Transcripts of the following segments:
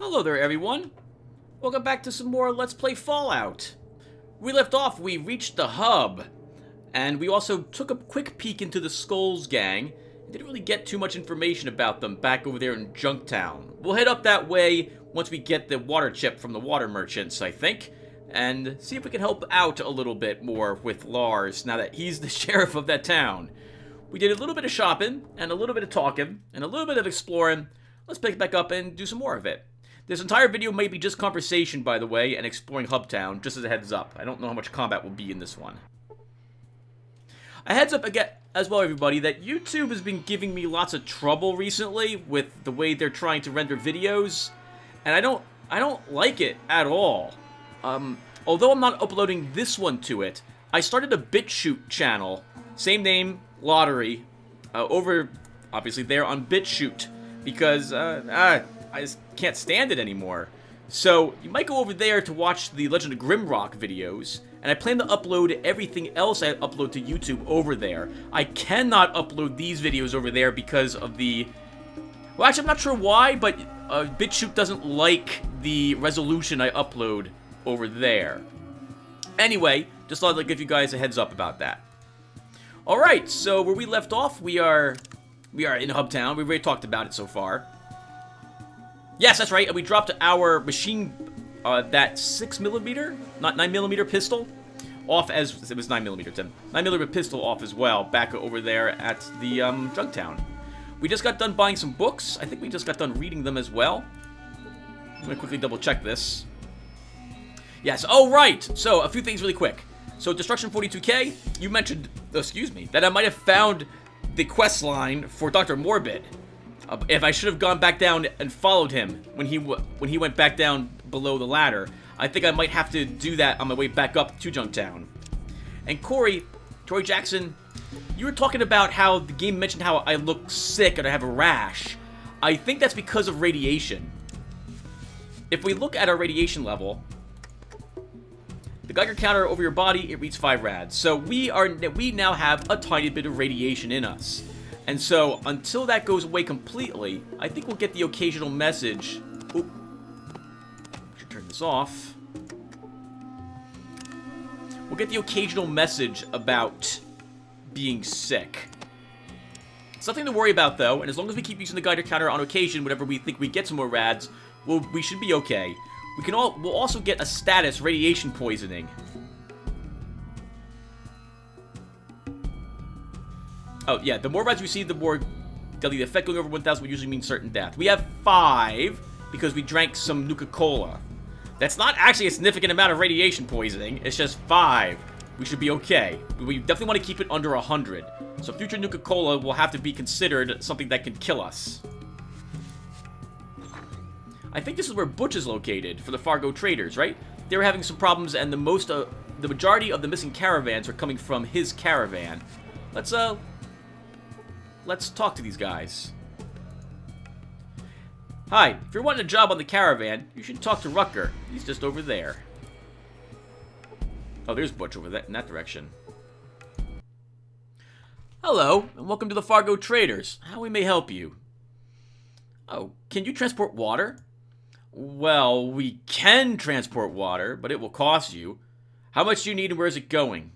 Hello there, everyone. Welcome back to some more Let's Play Fallout. We left off, we reached the hub, and we also took a quick peek into the Skulls gang. Didn't really get too much information about them back over there in Junktown. We'll head up that way once we get the water chip from the water merchants, I think, and see if we can help out a little bit more with Lars now that he's the sheriff of that town. We did a little bit of shopping, and a little bit of talking, and a little bit of exploring. Let's pick it back up and do some more of it. This entire video may be just conversation, by the way, and exploring Hubtown, just as a heads up. I don't know how much combat will be in this one. A heads up again, as well, everybody, that YouTube has been giving me lots of trouble recently with the way they're trying to render videos, and I don't like it at all. Although I'm not uploading this one to it, I started a BitChute channel, same name, Lotaeri, over, obviously, there on BitChute, because, I just can't stand it anymore. So, you might go over there to watch the Legend of Grimrock videos, and I plan to upload everything else I upload to YouTube over there. I cannot upload these videos over there because of the... Well, actually, I'm not sure why, but BitChute doesn't like the resolution I upload over there. Anyway, just thought I'd give you guys a heads up about that. Alright, so where we left off, we are in Hubtown. We've already talked about it so far. Yes, that's right. We dropped our machine, that 6mm, not 9mm pistol, off as, it was 9mm, Tim. 9mm pistol off as well, back over there at the, Junktown. We just got done buying some books. I think we just got done reading them as well. I'm gonna quickly double check this. Yes, oh right! So, a few things really quick. So, Destruction 42K, you mentioned, excuse me, that I might have found the quest line for Dr. Morbid. If I should have gone back down and followed him when he went back down below the ladder, I think I might have to do that on my way back up to Junktown. And Troy Jackson, you were talking about how the game mentioned how I look sick and I have a rash. I think that's because of radiation. If we look at our radiation level, the Geiger counter over your body, it reads 5 rads. So we now have a tiny bit of radiation in us. And so, until that goes away completely, I think we'll get the occasional message... Oop. Should turn this off. We'll get the occasional message about being sick. It's nothing to worry about, though, and as long as we keep using the Geiger counter on occasion whenever we think we get some more rads, we should be okay. We'll also get a status, radiation poisoning. Oh, yeah, the more rads we see, the more deadly. The effect going over 1,000 would usually mean certain death. We have 5 because we drank some Nuka-Cola. That's not actually a significant amount of radiation poisoning. It's just 5. We should be okay. We definitely want to keep it under 100. So future Nuka-Cola will have to be considered something that can kill us. I think this is where Butch is located for the Fargo traders, right? They were having some problems, and the majority of the missing caravans are coming from his caravan. Let's talk to these guys. Hi, if you're wanting a job on the caravan, you should talk to Rucker. He's just over there. Oh, there's Butch over in that direction. Hello, and welcome to the Fargo Traders. How we may help you? Oh, can you transport water? Well, we can transport water, but it will cost you. How much do you need and where is it going?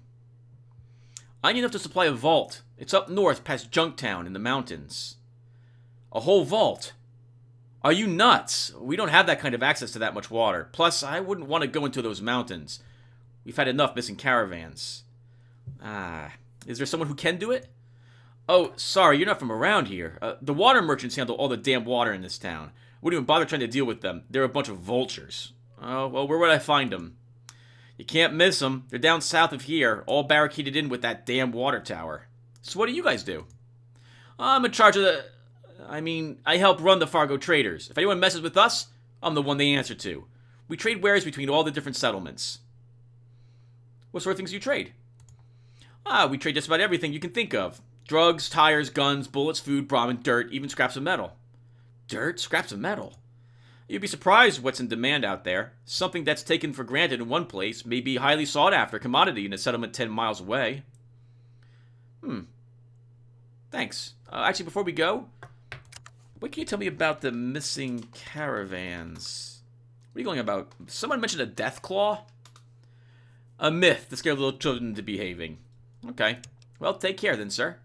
I need enough to supply a vault. It's up north past Junktown in the mountains. A whole vault? Are you nuts? We don't have that kind of access to that much water. Plus, I wouldn't want to go into those mountains. We've had enough missing caravans. Is there someone who can do it? Oh, sorry, you're not from around here. The water merchants handle all the damn water in this town. Wouldn't even bother trying to deal with them. They're a bunch of vultures. Oh, well, where would I find them? You can't miss them. They're down south of here, all barricaded in with that damn water tower. So what do you guys do? I'm in charge of the... I help run the Fargo Traders. If anyone messes with us, I'm the one they answer to. We trade wares between all the different settlements. What sort of things do you trade? We trade just about everything you can think of. Drugs, tires, guns, bullets, food, brahmin, dirt, even scraps of metal. Dirt? Scraps of metal? You'd be surprised what's in demand out there. Something that's taken for granted in one place may be highly sought after commodity in a settlement 10 miles away. Thanks. Actually, before we go, What can you tell me about the missing caravans? What are you going about? Someone mentioned a Deathclaw? A myth to scare little children into behaving. Okay. Well, take care then, sir.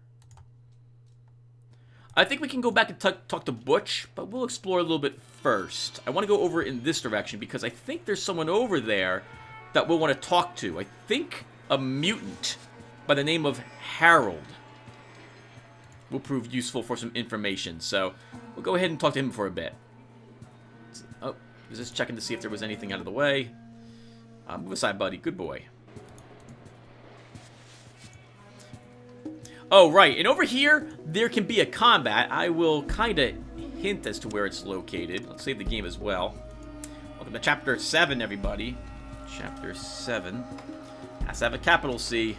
I think we can go back and talk to Butch, but we'll explore a little bit first. I want to go over in this direction because I think there's someone over there that we'll want to talk to. I think a mutant by the name of Harold will prove useful for some information. So we'll go ahead and talk to him for a bit. Oh, was just checking to see if there was anything out of the way. Move aside, buddy. Good boy. Oh, right. And over here, there can be a combat. I will kind of hint as to where it's located. Let's save the game as well. Welcome to Chapter 7, everybody. Chapter 7. Has to have a capital C.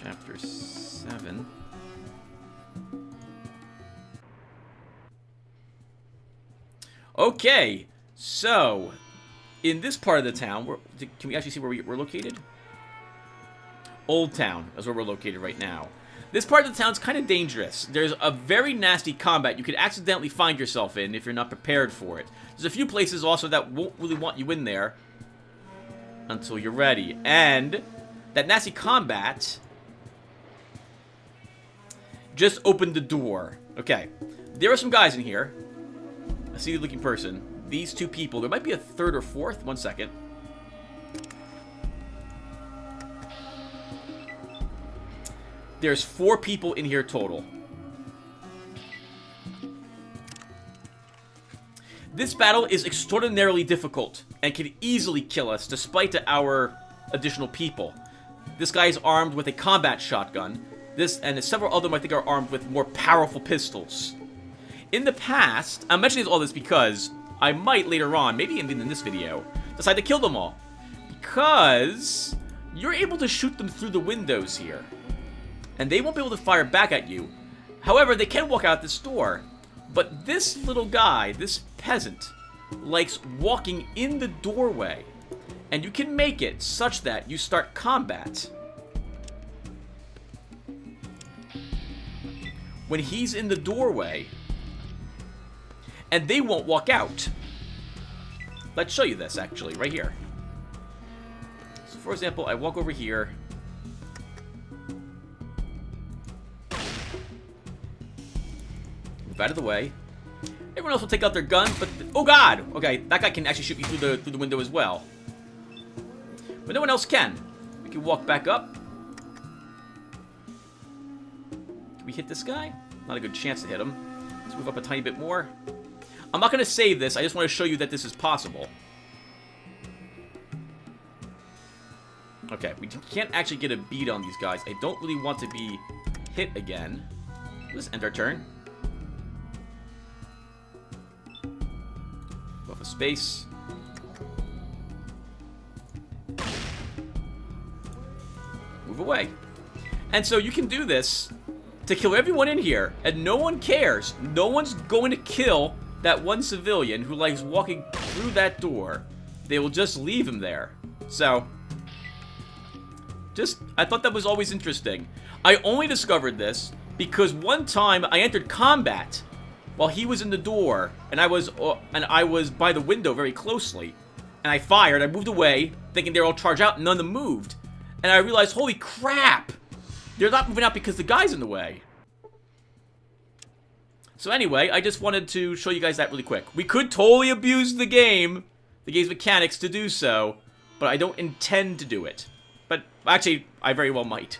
Chapter 7. Okay. So, in this part of the town, can we actually see where we're located? Old Town is where we're located right now. This part of the town's kind of dangerous. There's a very nasty combat you could accidentally find yourself in if you're not prepared for it. There's a few places also that won't really want you in there until you're ready. And that nasty combat just opened the door. Okay, there are some guys in here. I see a looking person. These two people. There might be a third or fourth. One second. There's 4 people in here total. This battle is extraordinarily difficult and can easily kill us despite our additional people. This guy is armed with a combat shotgun. This and several of them I think are armed with more powerful pistols. In the past, I'm mentioning all this because I might later on, maybe even in this video, decide to kill them all. Because you're able to shoot them through the windows here. And they won't be able to fire back at you. However, they can walk out this door. But this little guy, this peasant, likes walking in the doorway. And you can make it such that you start combat when he's in the doorway. And they won't walk out. Let's show you this, actually, right here. So, for example, I walk over here. Move out of the way. Everyone else will take out their guns, but... oh, God! Okay, that guy can actually shoot me through the window as well. But no one else can. We can walk back up. Can we hit this guy? Not a good chance to hit him. Let's move up a tiny bit more. I'm not going to save this. I just want to show you that this is possible. Okay, we can't actually get a beat on these guys. I don't really want to be hit again. Let's end our turn. Go off a space. Move away. And so you can do this to kill everyone in here, and no one cares. No one's going to kill that one civilian who likes walking through that door. They will just leave him there. So, I thought that was always interesting. I only discovered this because one time I entered combat while he was in the door, and I was by the window very closely, and I fired. I moved away, thinking they'd all charge out, and none of them moved. And I realized, holy crap! They're not moving out because the guy's in the way. So anyway, I just wanted to show you guys that really quick. We could totally abuse the game's mechanics to do so, but I don't intend to do it. But actually, I very well might.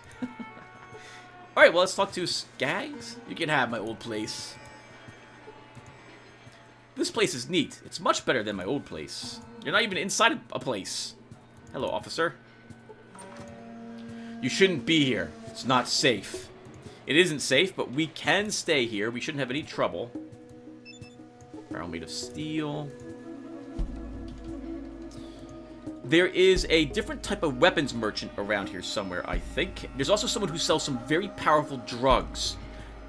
Alright, well, let's talk to Skags. You can have my old place. This place is neat. It's much better than my old place. You're not even inside a place. Hello, officer. You shouldn't be here. It's not safe. It isn't safe, but we can stay here. We shouldn't have any trouble. Barrel made of steel. There is a different type of weapons merchant around here somewhere, I think. There's also someone who sells some very powerful drugs.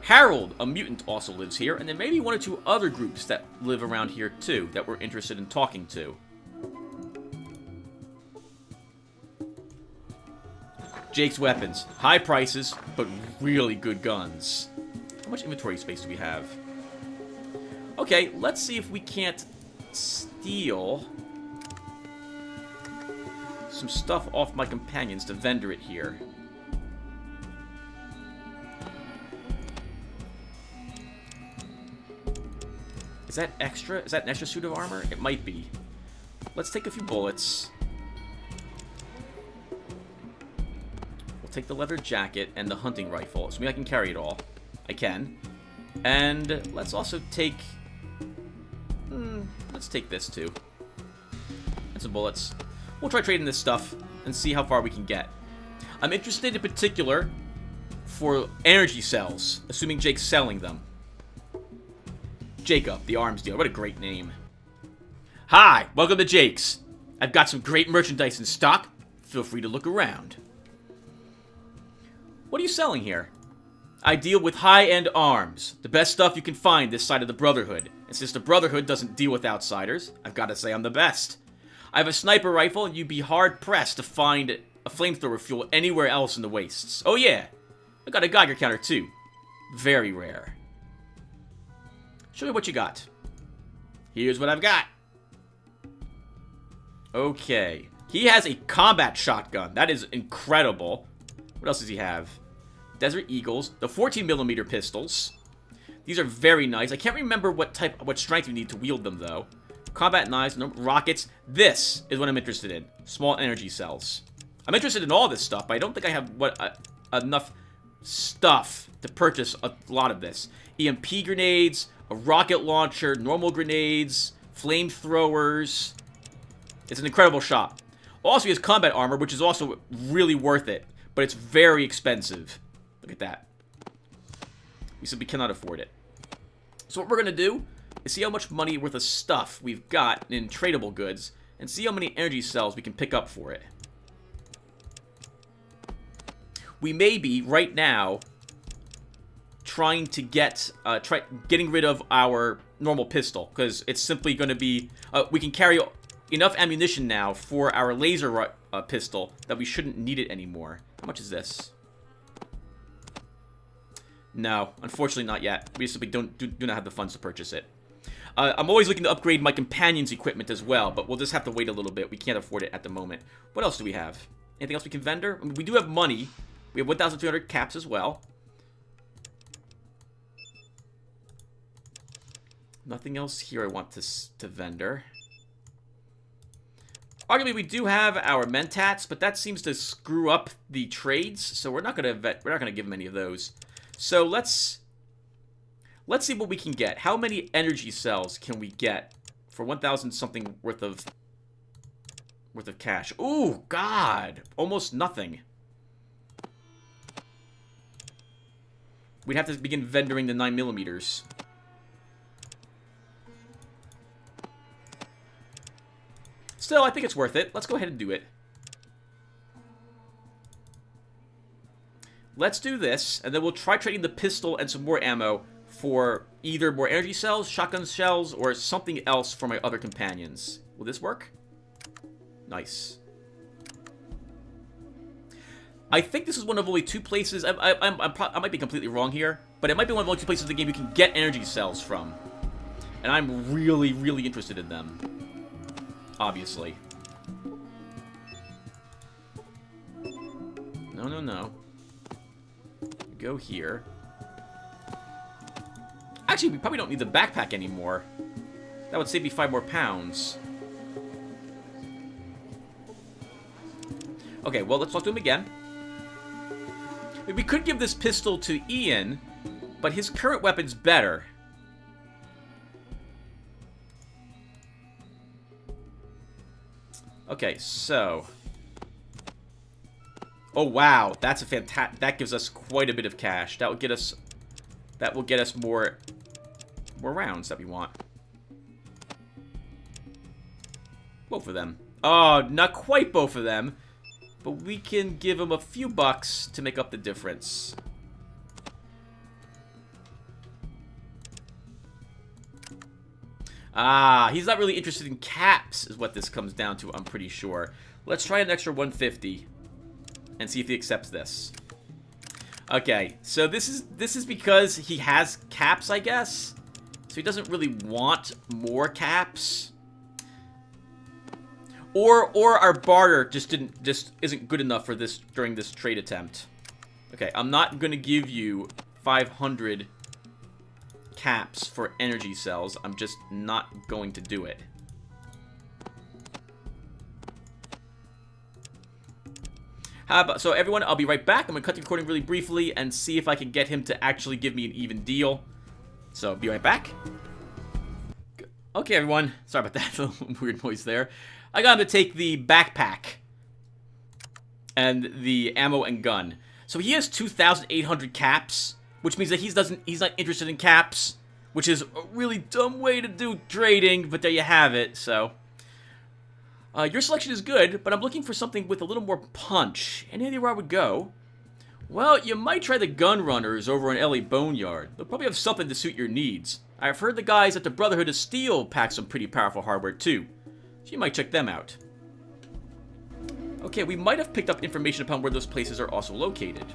Harold, a mutant, also lives here, and there may be 1 or 2 other groups that live around here too that we're interested in talking to. Jake's weapons. High prices, but really good guns. How much inventory space do we have? Okay, let's see if we can't steal some stuff off my companions to vendor it here. Is that extra? Is that an extra suit of armor? It might be. Let's take a few bullets. We'll take the leather jacket and the hunting rifle. So maybe I can carry it all. I can. And let's also take... let's take this too. And some bullets. We'll try trading this stuff and see how far we can get. I'm interested in particular for energy cells, assuming Jake's selling them. Jacob, the arms dealer. What a great name. Hi, welcome to Jake's. I've got some great merchandise in stock. Feel free to look around. What are you selling here? I deal with high-end arms. The best stuff you can find this side of the Brotherhood. And since the Brotherhood doesn't deal with outsiders, I've got to say I'm the best. I have a sniper rifle, and you'd be hard-pressed to find a flamethrower fuel anywhere else in the wastes. Oh yeah, I got a Geiger counter too. Very rare. Show me what you got. Here's what I've got. Okay. He has a combat shotgun. That is incredible. What else does he have? Desert Eagles. The 14mm pistols. These are very nice. I can't remember what strength you need to wield them, though. Combat knives, rockets. This is what I'm interested in. Small energy cells. I'm interested in all this stuff, but I don't think I have enough stuff to purchase a lot of this. EMP grenades, a rocket launcher, normal grenades, flamethrowers. It's an incredible shop. Also, he has combat armor, which is also really worth it, but it's very expensive. Look at that. We simply cannot afford it. So what we're going to do is see how much money worth of stuff we've got in tradable goods, and see how many energy cells we can pick up for it. We may be, right now, trying to getting rid of our normal pistol, because it's simply going to be, we can carry enough ammunition now for our laser pistol that we shouldn't need it anymore. How much is this? No, unfortunately not yet. We simply do not have the funds to purchase it. I'm always looking to upgrade my companion's equipment as well, but we'll just have to wait a little bit. We can't afford it at the moment. What else do we have? Anything else we can vendor? I mean, we do have money. We have 1,200 caps as well. Nothing else here I want to vendor. Arguably, we do have our mentats, but that seems to screw up the trades, so we're not gonna give them any of those. So let's see what we can get. How many energy cells can we get for 1,000 something worth of cash? Ooh, God, almost nothing. We'd have to begin vendoring the 9mm. Still, I think it's worth it. Let's go ahead and do it. Let's do this, and then we'll try trading the pistol and some more ammo for either more energy cells, shotgun shells, or something else for my other companions. Will this work? Nice. I think this is one of only 2 places, I might be completely wrong here, but it might be one of only 2 places in the game you can get energy cells from. And I'm really, really interested in them. Obviously. No. Go here. Actually, we probably don't need the backpack anymore. That would save me 5 more pounds. Okay, well, let's talk to him again. We could give this pistol to Ian, but his current weapon's better. Okay, so... Oh, wow. That's a fantastic... That gives us quite a bit of cash. That will get us more rounds that we want. Both of them. Oh, not quite both of them. But we can give him a few bucks to make up the difference. Ah, he's not really interested in caps, is what this comes down to, I'm pretty sure. Let's try an extra 150 and see if he accepts this. Okay, so this is because he has caps, I guess. So he doesn't really want more caps. Or our barter just isn't good enough for this during this trade attempt. Okay, I'm not gonna give you 500 caps for energy cells. I'm just not going to do it. How about, so everyone, I'll be right back. I'm gonna cut the recording really briefly and see if I can get him to actually give me an even deal. So, be right back. Okay, everyone. Sorry about that. A little weird noise there. I got him to take the backpack and the ammo and gun. So he has 2,800 caps, which means that he's not interested in caps, which is a really dumb way to do trading, but there you have it. So your selection is good, but I'm looking for something with a little more punch. Any idea where I would go? Well, you might try the gun runners over in LA Boneyard. They'll probably have something to suit your needs. I've heard the guys at the Brotherhood of Steel pack some pretty powerful hardware too. So you might check them out. Okay, we might have picked up information upon where those places are also located.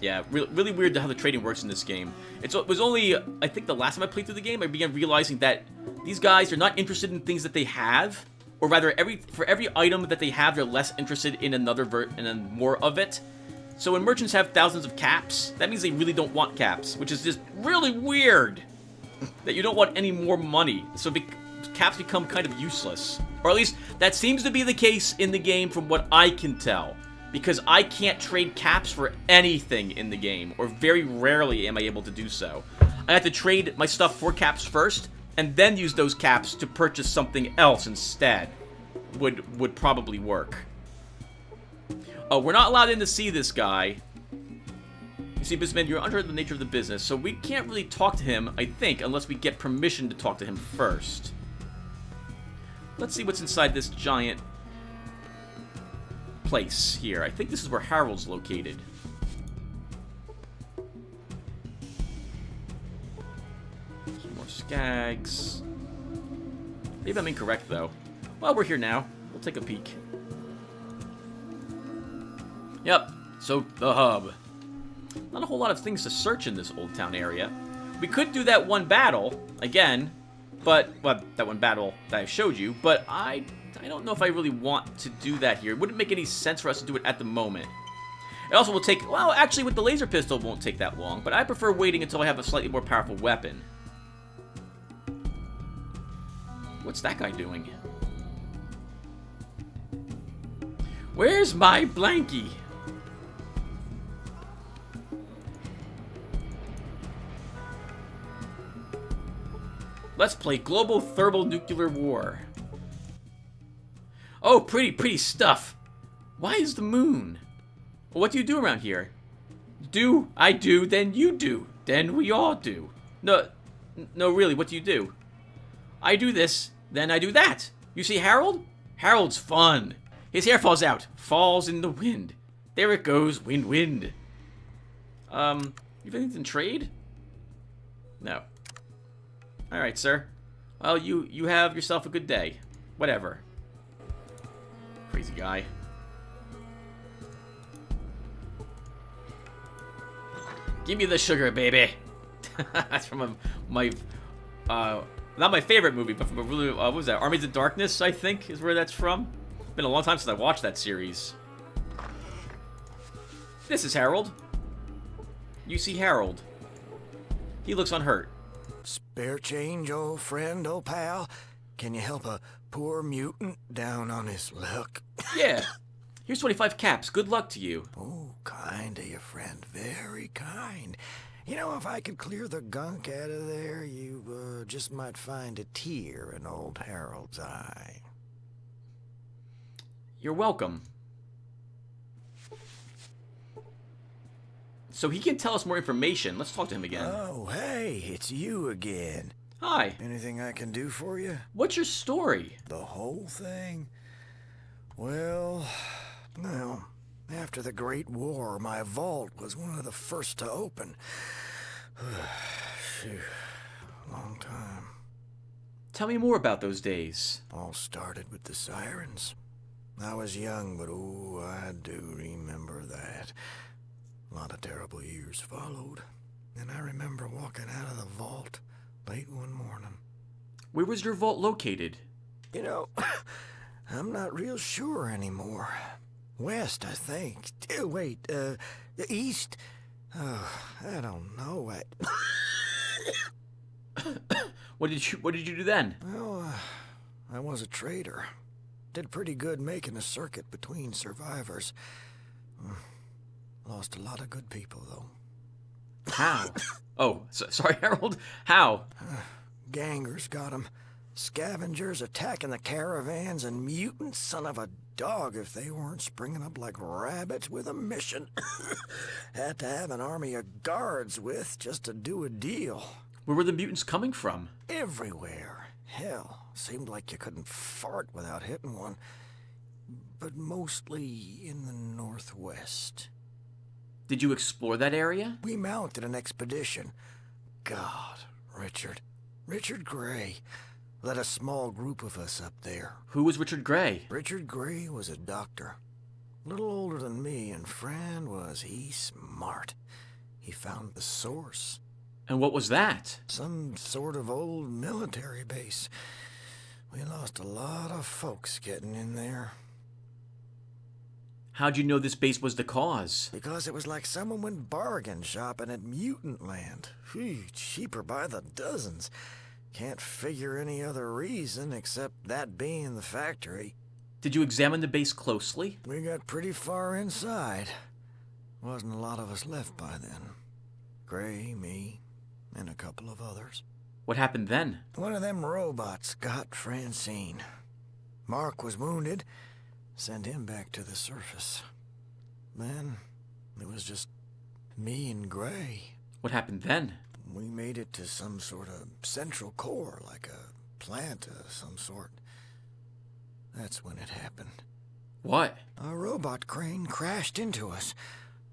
Yeah, really weird how the trading works in this game. It was only, I think the last time I played through the game, I began realizing that these guys are not interested in things that they have, or rather, for every item that they have, they're less interested in in more of it. So when merchants have thousands of caps, that means they really don't want caps, which is just really weird. That you don't want any more money, so caps become kind of useless. Or at least, that seems to be the case in the game from what I can tell. Because I can't trade caps for anything in the game, or very rarely am I able to do so. I have to trade my stuff for caps first, and then use those caps to purchase something else instead. Would probably work. Oh, we're not allowed in to see this guy. You see, businessman, you're under the nature of the business, so we can't really talk to him, I think, unless we get permission to talk to him first. Let's see what's inside this giant place here. I think this is where Harold's located. Some more skags. Maybe I'm incorrect, though. Well, we're here now. We'll take a peek. Yep, so the hub. Not a whole lot of things to search in this Old Town area. We could do that one battle, again, but, well, that one battle that I showed you, but I don't know if I really want to do that here. It wouldn't make any sense for us to do it at the moment. It also will take, well, actually with the laser pistol it won't take that long, but I prefer waiting until I have a slightly more powerful weapon. What's that guy doing? Where's my blankie? Let's play Global Thermonuclear War. Oh, pretty stuff. Why is the moon? Well, what do you do around here? I do, then you do. Then we all do. No, really, what do you do? I do this, then I do that. You see Harold? Harold's fun. His hair falls out. Falls in the wind. There it goes, wind. You have anything in trade? No. Alright, sir. Well, you have yourself a good day. Whatever. Crazy guy. Give me the sugar, baby. That's from not my favorite movie, but from a really, what was that? Armies of Darkness, I think, is where that's from. It's been a long time since I watched that series. This is Harold. You see Harold. He looks unhurt. Spare change, old friend, old pal? Can you help a poor mutant down on his luck? Yeah. Here's 25 caps. Good luck to you. Oh, kind of you, friend. Very kind. You know, if I could clear the gunk out of there, you just might find a tear in old Harold's eye. You're welcome. So he can tell us more information. Let's talk to him again. Oh, hey, it's you again. Hi. Anything I can do for you? What's your story? The whole thing? Well, after the Great War, my vault was one of the first to open. Phew, long time. Tell me more about those days. All started with the sirens. I was young, but oh, I do remember that. A lot of terrible years followed, and I remember walking out of the vault late one morning. Where was your vault located? You know, I'm not real sure anymore. West, I think. Wait, east? Oh, I don't know. What did you do then? Well, I was a trader. Did pretty good making a circuit between survivors. Lost a lot of good people, though. How? Oh, sorry, Harold. How? Gangers got 'em. Scavengers attacking the caravans, and mutants, son of a dog, if they weren't springing up like rabbits with a mission. Had to have an army of guards with just to do a deal. Where were the mutants coming from? Everywhere. Hell, seemed like you couldn't fart without hitting one. But mostly in the northwest. Did you explore that area? We mounted an expedition. God, Richard Gray led a small group of us up there. Who was Richard Gray? Richard Gray was a doctor. A little older than me, and friend was he smart. He found the source. And what was that? Some sort of old military base. We lost a lot of folks getting in there. How'd you know this base was the cause? Because it was like someone went bargain shopping at mutant land. Phew, cheaper by the dozens. Can't figure any other reason except that being the factory. Did you examine the base closely? We got pretty far inside. Wasn't a lot of us left by then. Gray, me, and a couple of others. What happened then? One of them robots got Francine. Mark was wounded. Sent him back to the surface. Then, it was just me and Gray. What happened then? We made it to some sort of central core, like a plant of some sort. That's when it happened. What? A robot crane crashed into us.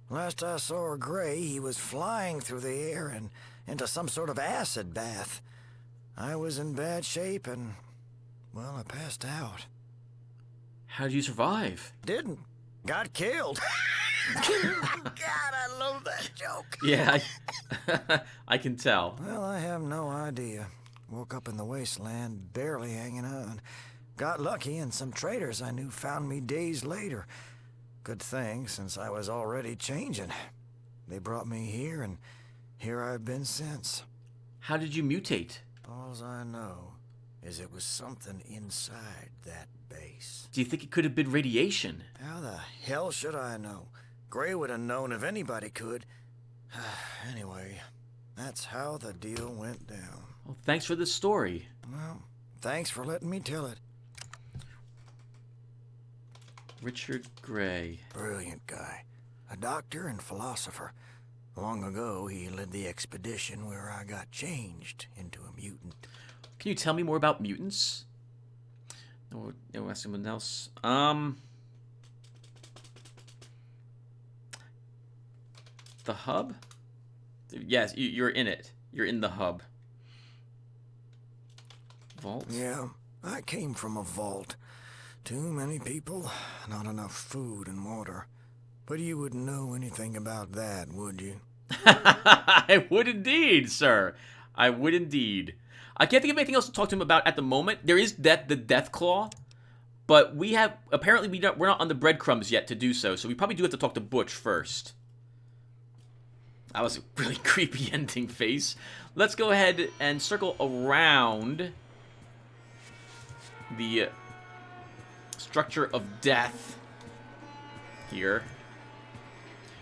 Last I saw Gray, he was flying through the air and into some sort of acid bath. I was in bad shape and, well, I passed out. How did you survive? Didn't. Got killed. God, I love that joke. Yeah, I can tell. Well, I have no idea. Woke up in the wasteland, barely hanging on. Got lucky, and some traders I knew found me days later. Good thing, since I was already changing. They brought me here, and here I've been since. How did you mutate? All I know is it was something inside that base. Do you think it could have been radiation? How the hell should I know? Gray would have known if anybody could. Anyway, that's how the deal went down. Well, thanks for the story. Well, thanks for letting me tell it. Richard Gray. Brilliant guy. A doctor and philosopher. Long ago, he led the expedition where I got changed into a mutant. Can you tell me more about mutants? Or ask someone else. The hub? Yes, you're in it. You're in the hub. Vault? Yeah, I came from a vault. Too many people, not enough food and water. But you wouldn't know anything about that, would you? I would indeed, sir. I would indeed. I can't think of anything else to talk to him about at the moment. There is the Deathclaw, but apparently we're not on the breadcrumbs yet to do so, so we probably do have to talk to Butch first. That was a really creepy ending face. Let's go ahead and circle around the structure of death here.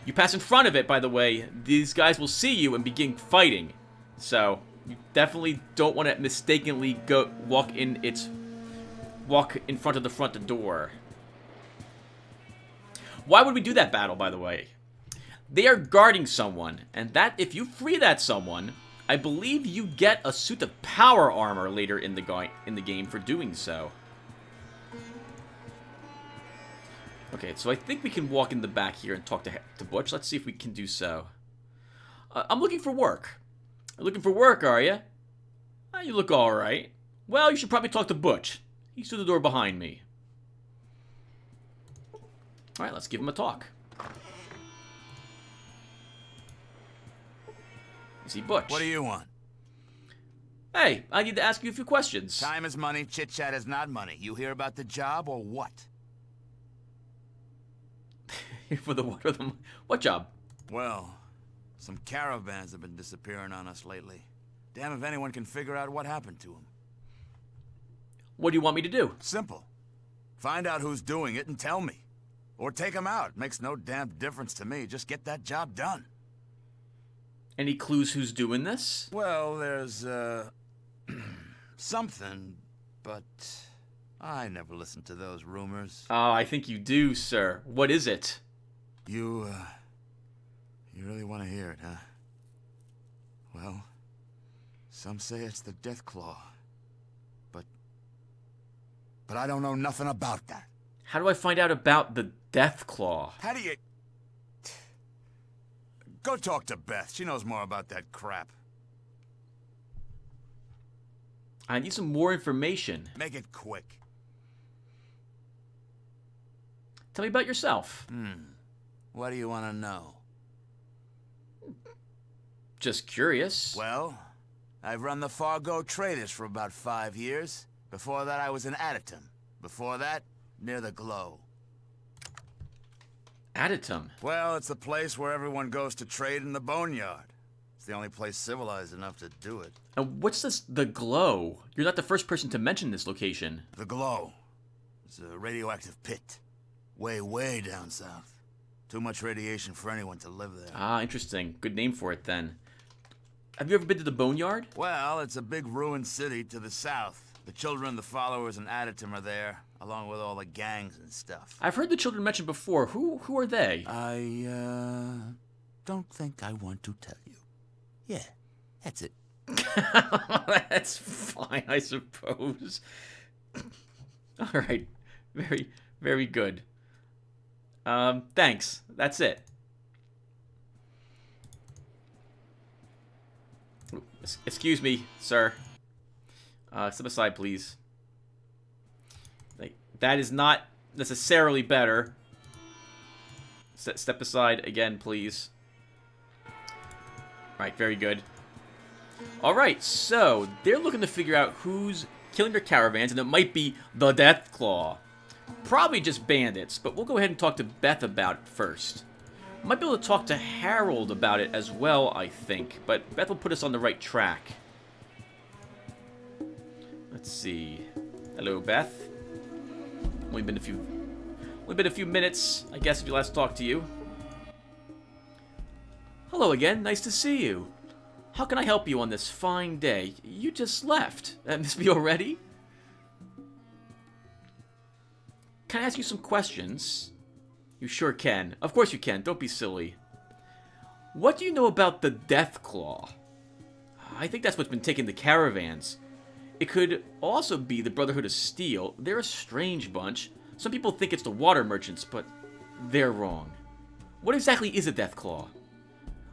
You pass in front of it, by the way, these guys will see you and begin fighting. So you definitely don't want to mistakenly walk in front of the front door. Why would we do that battle, by the way? They are guarding someone, and that if you free that someone, I believe you get a suit of power armor later in the game for doing so. Okay, so I think we can walk in the back here and talk to Butch. Let's see if we can do so. I'm looking for work. Looking for work, are you? You look alright. Well, you should probably talk to Butch. He's through the door behind me. Alright, let's give him a talk. You see Butch. What do you want? Hey, I need to ask you a few questions. Time is money, chit-chat is not money. You hear about the job or what? For the what job? Well, some caravans have been disappearing on us lately. Damn if anyone can figure out what happened to them. What do you want me to do? Simple. Find out who's doing it and tell me. Or take them out. Makes no damn difference to me. Just get that job done. Any clues who's doing this? Well, there's, something, but I never listen to those rumors. Oh, I think you do, sir. What is it? You really want to hear it, huh? Well, some say it's the Deathclaw. But I don't know nothing about that. How do I find out about the Deathclaw? How do you... Go talk to Beth. She knows more about that crap. I need some more information. Make it quick. Tell me about yourself. What do you want to know? Just curious. Well, I've run the Fargo Traders for about 5 years. Before that, I was in Aditum. Before that, near the Glow. Aditum? Well, it's the place where everyone goes to trade in the boneyard. It's the only place civilized enough to do it. And what's this, the Glow? You're not the first person to mention this location. The Glow. It's a radioactive pit. Way, way down south. Too much radiation for anyone to live there. Ah, interesting. Good name for it, then. Have you ever been to the Boneyard? Well, it's a big ruined city to the south. The children, the followers, and Aditum are there, along with all the gangs and stuff. I've heard the children mentioned before. Who are they? I, don't think I want to tell you. Yeah, that's it. That's fine, I suppose. All right. Very, very good. Thanks. That's it. Excuse me, sir. Step aside, please. That is not necessarily better. Step aside again, please. Right, very good. Alright, so they're looking to figure out who's killing their caravans, and it might be the Deathclaw. Probably just bandits, but we'll go ahead and talk to Beth about it first. Might be able to talk to Harold about it as well, I think, but Beth will put us on the right track. Let's see. Hello, Beth. Only been a few minutes, I guess, if we last talked to you. Hello again. Nice to see you. How can I help you on this fine day? You just left. Miss me already? Can I ask you some questions? You sure can. Of course you can. Don't be silly. What do you know about the Deathclaw? I think that's what's been taking the caravans. It could also be the Brotherhood of Steel. They're a strange bunch. Some people think it's the water merchants, but they're wrong. What exactly is a Deathclaw?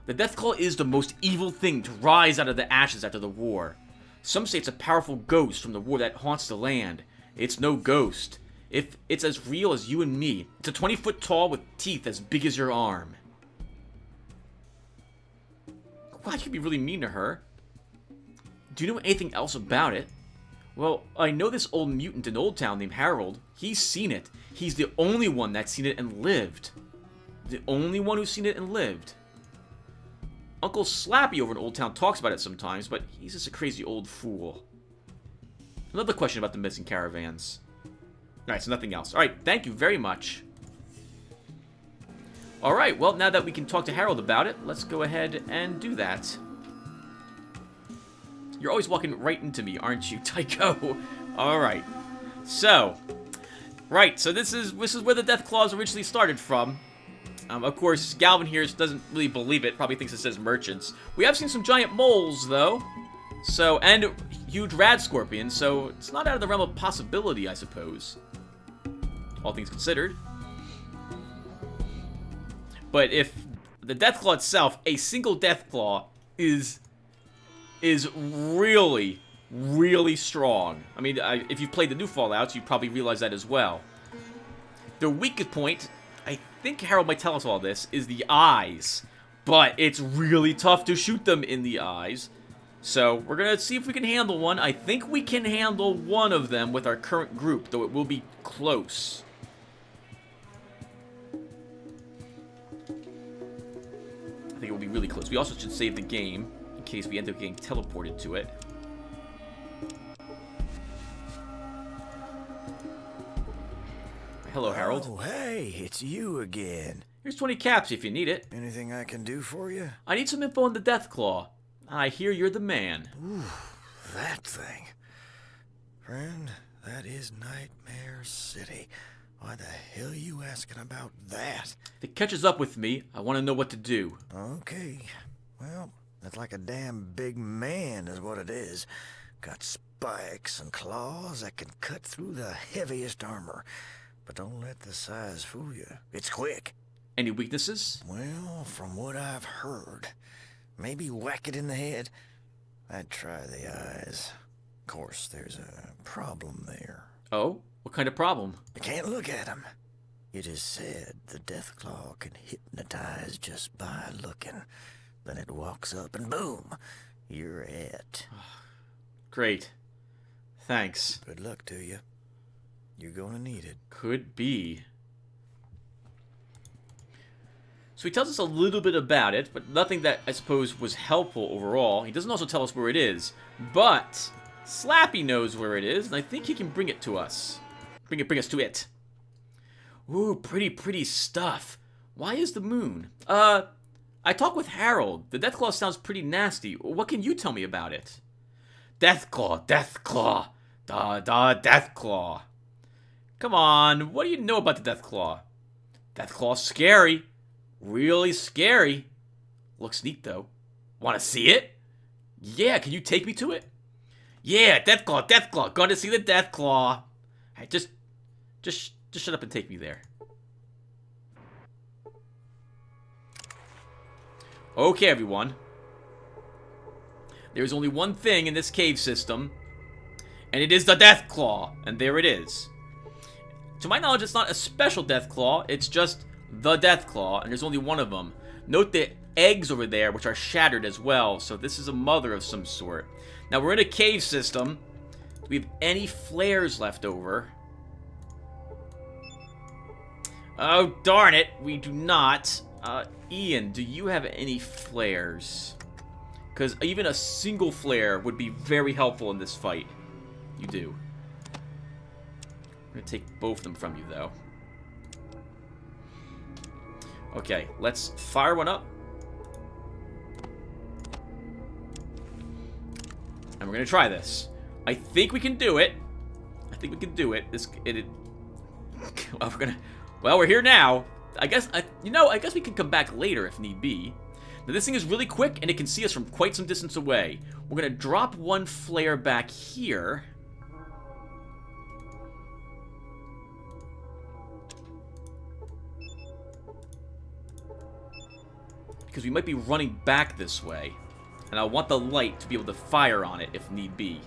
The Deathclaw is the most evil thing to rise out of the ashes after the war. Some say it's a powerful ghost from the war that haunts the land. It's no ghost. If it's as real as you and me, it's a 20-foot tall with teeth as big as your arm. Wow, you could be really mean to her. Do you know anything else about it? Well, I know this old mutant in Old Town named Harold. He's seen it. He's the only one that's seen it and lived. The only one who's seen it and lived. Uncle Slappy over in Old Town talks about it sometimes, but he's just a crazy old fool. Another question about the missing caravans. Alright, so nothing else. Alright, thank you very much. Alright, well, now that we can talk to Harold about it, let's go ahead and do that. You're always walking right into me, aren't you, Tycho? Alright. So, this is where the Deathclaws originally started from. Of course, Galvin here doesn't really believe it, probably thinks it says merchants. We have seen some giant moles, though. So, and huge rad scorpions, so it's not out of the realm of possibility, I suppose. All things considered. But if the Deathclaw itself, a single Deathclaw, is really, really strong. I mean, if you've played the new Fallouts, you probably realize that as well. The weakest point, I think Harold might tell us all this, is the eyes. but it's really tough to shoot them in the eyes. So we're going to see if we can handle one. I think we can handle one of them with our current group, though it will be close. I think it will be really close. We also should save the game in case we end up getting teleported to it. Hello, Harold. Oh, hey, it's you again. Here's 20 caps if you need it. Anything I can do for you? I need some info on the Deathclaw. I hear you're the man. Ooh, that thing. Friend, that is Nightmare City. Why the hell are you asking about that? If it catches up with me, I want to know what to do. Okay. Well, that's like a damn big man is what it is. Got spikes and claws that can cut through the heaviest armor. But don't let the size fool you. It's quick. Any weaknesses? Well, from what I've heard, maybe whack it in the head. I'd try the eyes. Of course, there's a problem there. Oh? What kind of problem? You can't look at him. It is said the Deathclaw can hypnotize just by looking. Then it walks up and boom, you're it. Great. Thanks. Good luck to you. You're gonna need it. Could be. So he tells us a little bit about it, but nothing that I suppose was helpful overall. He doesn't also tell us where it is, but Slappy knows where it is, and I think he can bring it to us. Bring us to it. Ooh, pretty stuff. Why is the moon? I talked with Harold. The Deathclaw sounds pretty nasty. What can you tell me about it? Deathclaw. Deathclaw. Come on, what do you know about the Deathclaw? Deathclaw's scary. Really scary. Looks neat, though. Want to see it? Yeah, can you take me to it? Yeah, Deathclaw. Going to see the Deathclaw. Hey, just shut up and take me there. Okay, everyone. There's only one thing in this cave system, and it is the Deathclaw. And there it is. To my knowledge, it's not a special Deathclaw. It's just the Deathclaw, and there's only one of them. Note the eggs over there, which are shattered as well. So this is a mother of some sort. Now, we're in a cave system. Do we have any flares left over? Oh, darn it. We do not. Ian, do you have any flares? Because even a single flare would be very helpful in this fight. You do. I'm going to take both of them from you, though. Okay, let's fire one up. And we're going to try this. I think we can do it. Well, we're here now. I guess we can come back later if need be. Now, this thing is really quick, and it can see us from quite some distance away. We're going to drop one flare back here. Because we might be running back this way. And I want the light to be able to fire on it if need be.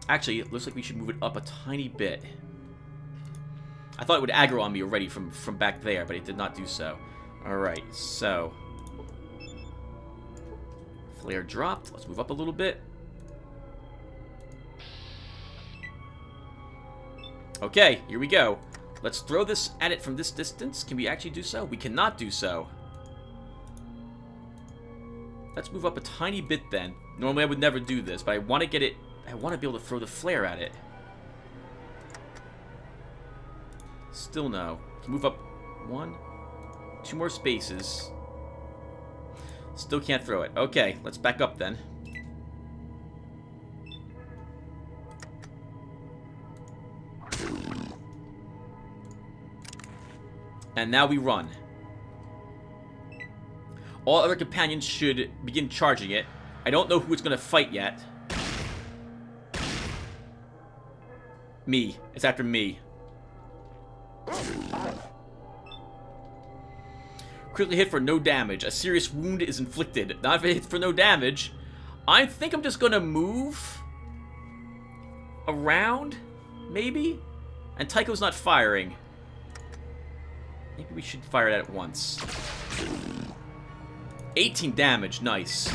Actually, it looks like we should move it up a tiny bit. I thought it would aggro on me already from back there, but it did not do so. Alright, so... flare dropped. Let's move up a little bit. Okay, here we go. Let's throw this at it from this distance. Can we actually do so? We cannot do so. Let's move up a tiny bit then. Normally I would never do this, but I want to get it... I want to be able to throw the flare at it. Still no. Move up 1, 2 more spaces. Still can't throw it. Okay, let's back up then. And now we run. All other companions should begin charging it. I don't know who it's going to fight yet. Me. It's after me. Critically hit for no damage. A serious wound is inflicted. Not if it hits for no damage. I think I'm just going to move around, maybe? And Tycho's not firing. Maybe we should fire it at once. 18 damage, nice.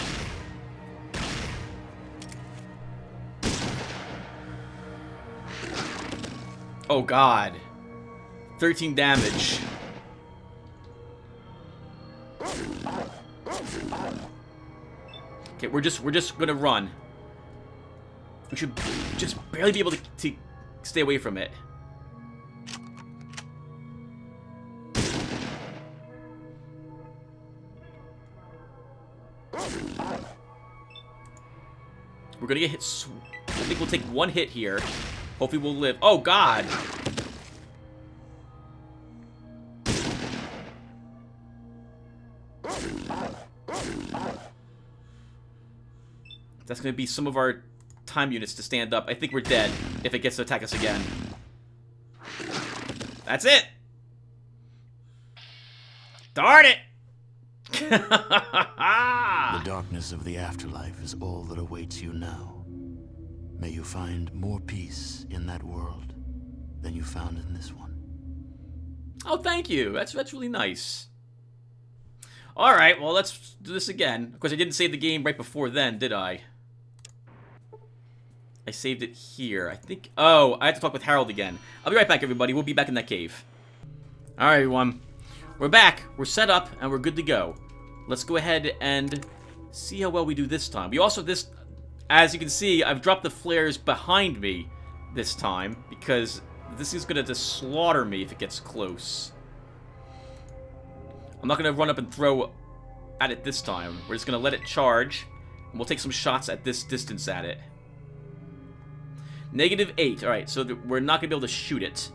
Oh god. 13 damage. Okay, we're just gonna run. We should just barely be able to stay away from it. We're gonna get hit. I think we'll take one hit here. Hopefully we'll live. Oh god! That's gonna be some of our time units to stand up. I think we're dead if it gets to attack us again. That's it! Darn it! The darkness of the afterlife is all that awaits you now. May you find more peace in that world than you found in this one. Oh, thank you. That's really nice. Alright, well, let's do this again. Of course, I didn't save the game right before then, did I? I saved it here. I think... Oh, I have to talk with Harold again. I'll be right back, everybody. We'll be back in that cave. Alright, everyone. We're back. We're set up, and we're good to go. Let's go ahead and see how well we do this time. We also, as you can see, I've dropped the flares behind me this time, because this is going to just slaughter me if it gets close. I'm not going to run up and throw at it this time. We're just going to let it charge, and we'll take some shots at this distance at it. -8. Alright, so we're not going to be able to shoot it.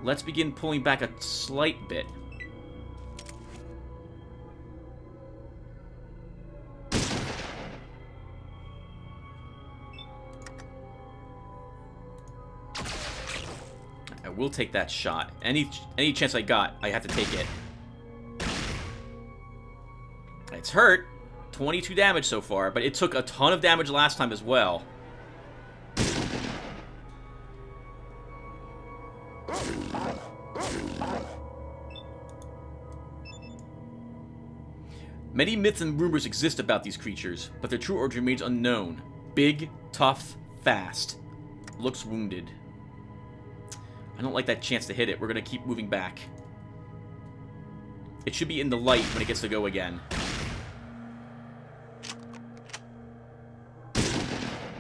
Let's begin pulling back a slight bit. I will take that shot. Any chance I got, I have to take it. It's hurt. 22 damage so far, but it took a ton of damage last time as well. Many myths and rumors exist about these creatures, but their true origin remains unknown. Big, tough, fast. Looks wounded. I don't like that chance to hit it. We're going to keep moving back. It should be in the light when it gets to go again.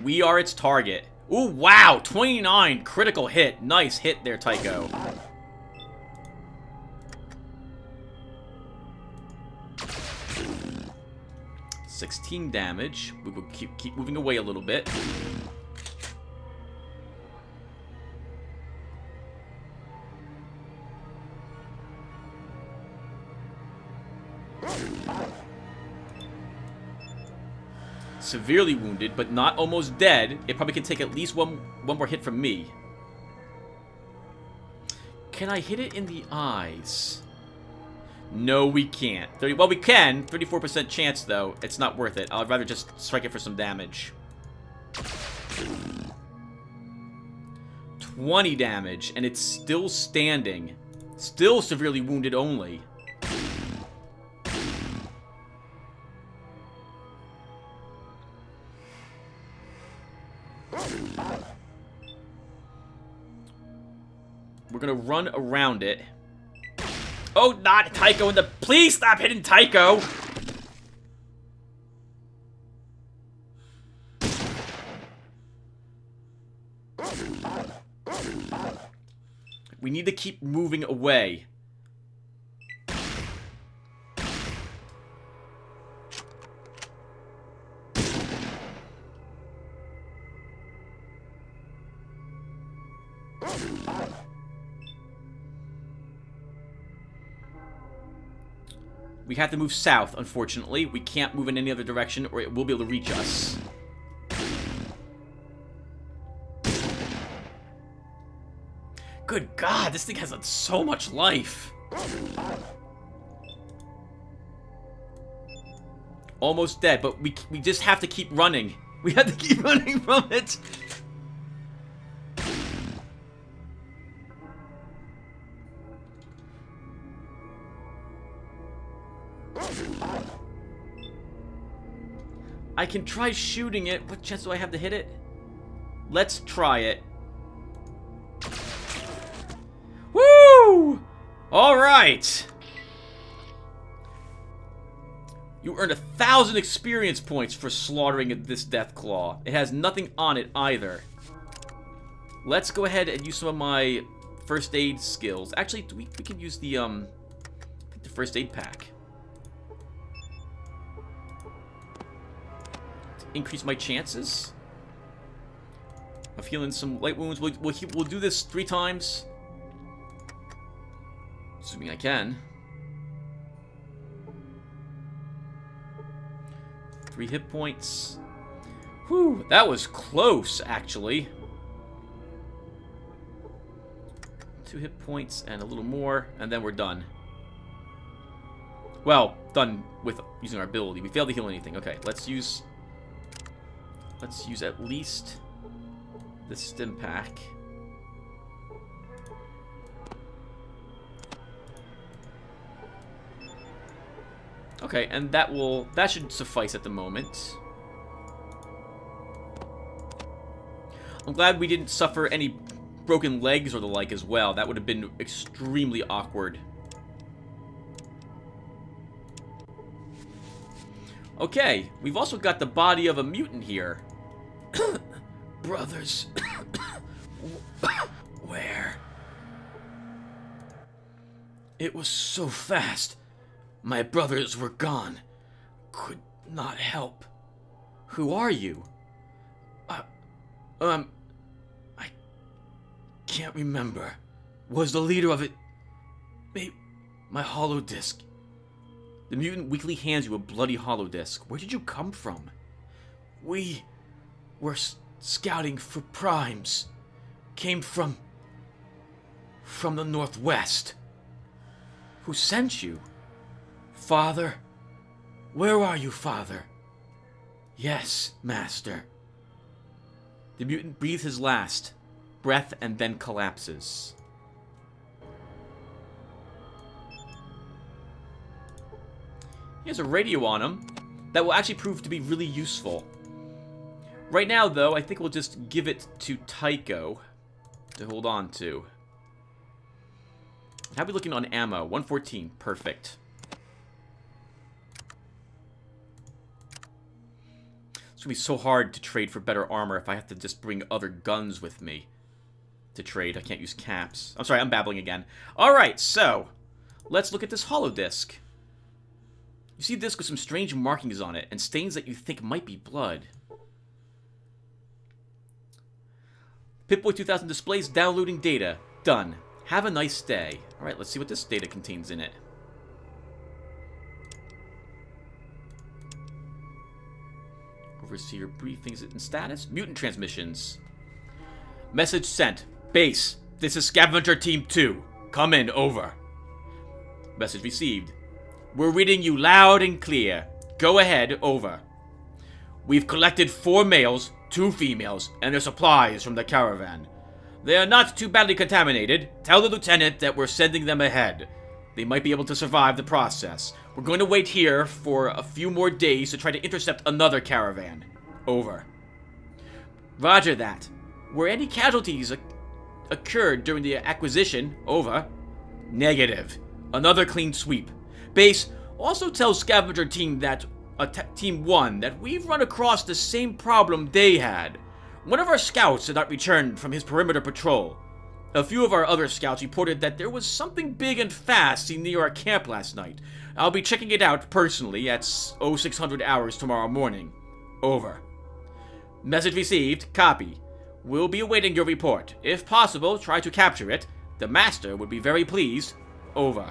We are its target. Ooh, wow! 29! Critical hit. Nice hit there, Tycho. $16 damage. We will keep moving away a little bit. Severely wounded, but not almost dead. It probably can take at least one more hit from me. Can I hit it in the eyes? No, we can't. Well, we can. 34% chance, though. It's not worth it. I'd rather just strike it for some damage. 20 damage, and it's still standing. Still severely wounded only. We're gonna run around it. Oh, not Tycho in the... Please stop hitting Tycho! We need to keep moving away. We have to move south, unfortunately. We can't move in any other direction, or it will be able to reach us. Good God, this thing has so much life. Almost dead, but we just have to keep running. We have to keep running from it. I can try shooting it. What chance do I have to hit it? Let's try it. Woo! Alright! You earned 1,000 experience points for slaughtering this Deathclaw. It has nothing on it either. Let's go ahead and use some of my first aid skills. Actually, we can use the first aid pack. To increase my chances of healing some light wounds. We'll do this 3 times. Assuming I can. 3 hit points. Whew, that was close, actually. 2 hit points and a little more, and then we're done. Well, done with using our ability. We failed to heal anything. Okay, let's use at least the stim pack. Okay, and that should suffice at the moment. I'm glad we didn't suffer any broken legs or the like as well. That would have been extremely awkward. Okay, we've also got the body of a mutant here. Brothers. Where? It was so fast. My brothers were gone. Could not help. Who are you? I can't remember. Was the leader of it... Maybe... my holodisc. The mutant weakly hands you a bloody holodisc. Where did you come from? We were scouting for primes. Came from the northwest. Who sent you? Father? Where are you, Father? Yes, Master. The mutant breathes his last breath and then collapses. He has a radio on him that will actually prove to be really useful. Right now, though, I think we'll just give it to Tycho to hold on to. How are we looking on ammo? 114. Perfect. It's going to be so hard to trade for better armor if I have to just bring other guns with me to trade. I can't use caps. I'm sorry, I'm babbling again. Alright, so let's look at this holodisc. You see a disc with some strange markings on it and stains that you think might be blood. Pip-Boy 2000 displays downloading data. Done. Have a nice day. Alright, let's see what this data contains in it. Overseer briefings and status. Mutant transmissions. Message sent. Base, this is Scavenger Team 2. Come in, over. Message received. We're reading you loud and clear. Go ahead, over. We've collected 4 males, 2 females, and their supplies from the caravan. They are not too badly contaminated. Tell the lieutenant that we're sending them ahead. They might be able to survive the process. We're going to wait here for a few more days to try to intercept another caravan. Over. Roger that. Were any casualties occurred during the acquisition? Over. Negative. Another clean sweep. Base, also tell Scavenger Team that Team 1 that we've run across the same problem they had. One of our scouts did not return from his perimeter patrol. A few of our other scouts reported that there was something big and fast seen near our camp last night. I'll be checking it out personally at 0600 hours tomorrow morning. Over. Message received. Copy. We'll be awaiting your report. If possible, try to capture it. The Master would be very pleased. Over.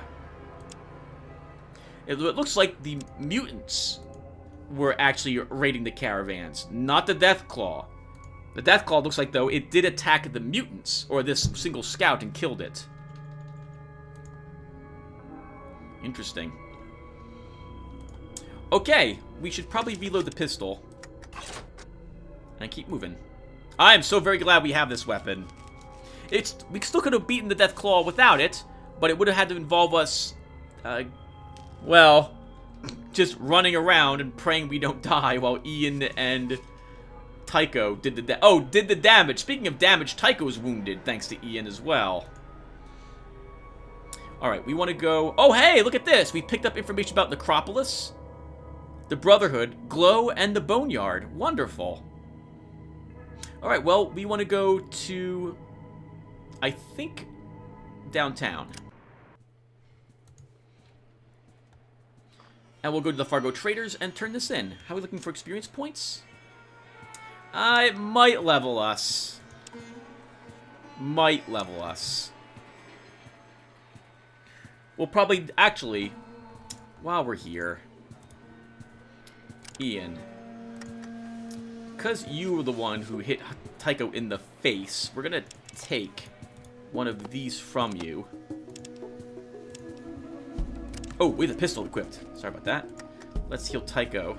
It looks like the mutants were actually raiding the caravans, not the Deathclaw. The Deathclaw looks like, though, it did attack the mutants, or this single scout, and killed it. Interesting. Okay, we should probably reload the pistol. And keep moving. I am so very glad we have this weapon. We still could have beaten the Deathclaw without it, but it would have had to involve us, well, just running around and praying we don't die while Ian and Tycho did the damage. Speaking of damage, Tycho's wounded thanks to Ian as well. Alright, we want to go... Oh, hey, look at this! We picked up information about Necropolis, the Brotherhood, Glow, and the Boneyard. Wonderful. Alright, well, we want to go to... I think... downtown. And we'll go to the Fargo Traders and turn this in. How are we looking for experience points? It might level us. Might level us. We'll probably... Actually, while we're here... Ian. Because you were the one who hit Tycho in the face, we're gonna take one of these from you. Oh, we have a pistol equipped. Sorry about that. Let's heal Tycho.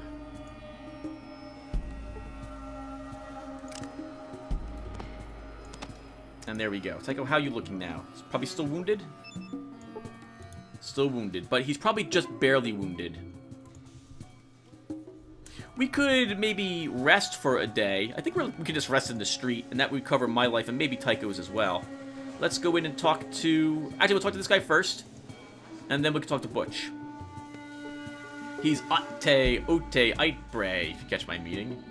And there we go. Tycho, how are you looking now? He's probably still wounded? Still wounded, but he's probably just barely wounded. We could maybe rest for a day. I think we could just rest in the street, and that would cover my life and maybe Tycho's as well. Let's go in and talk to... Actually, we'll talk to this guy first, and then we can talk to Butch. He's Ote Eitbre, if you catch my meaning.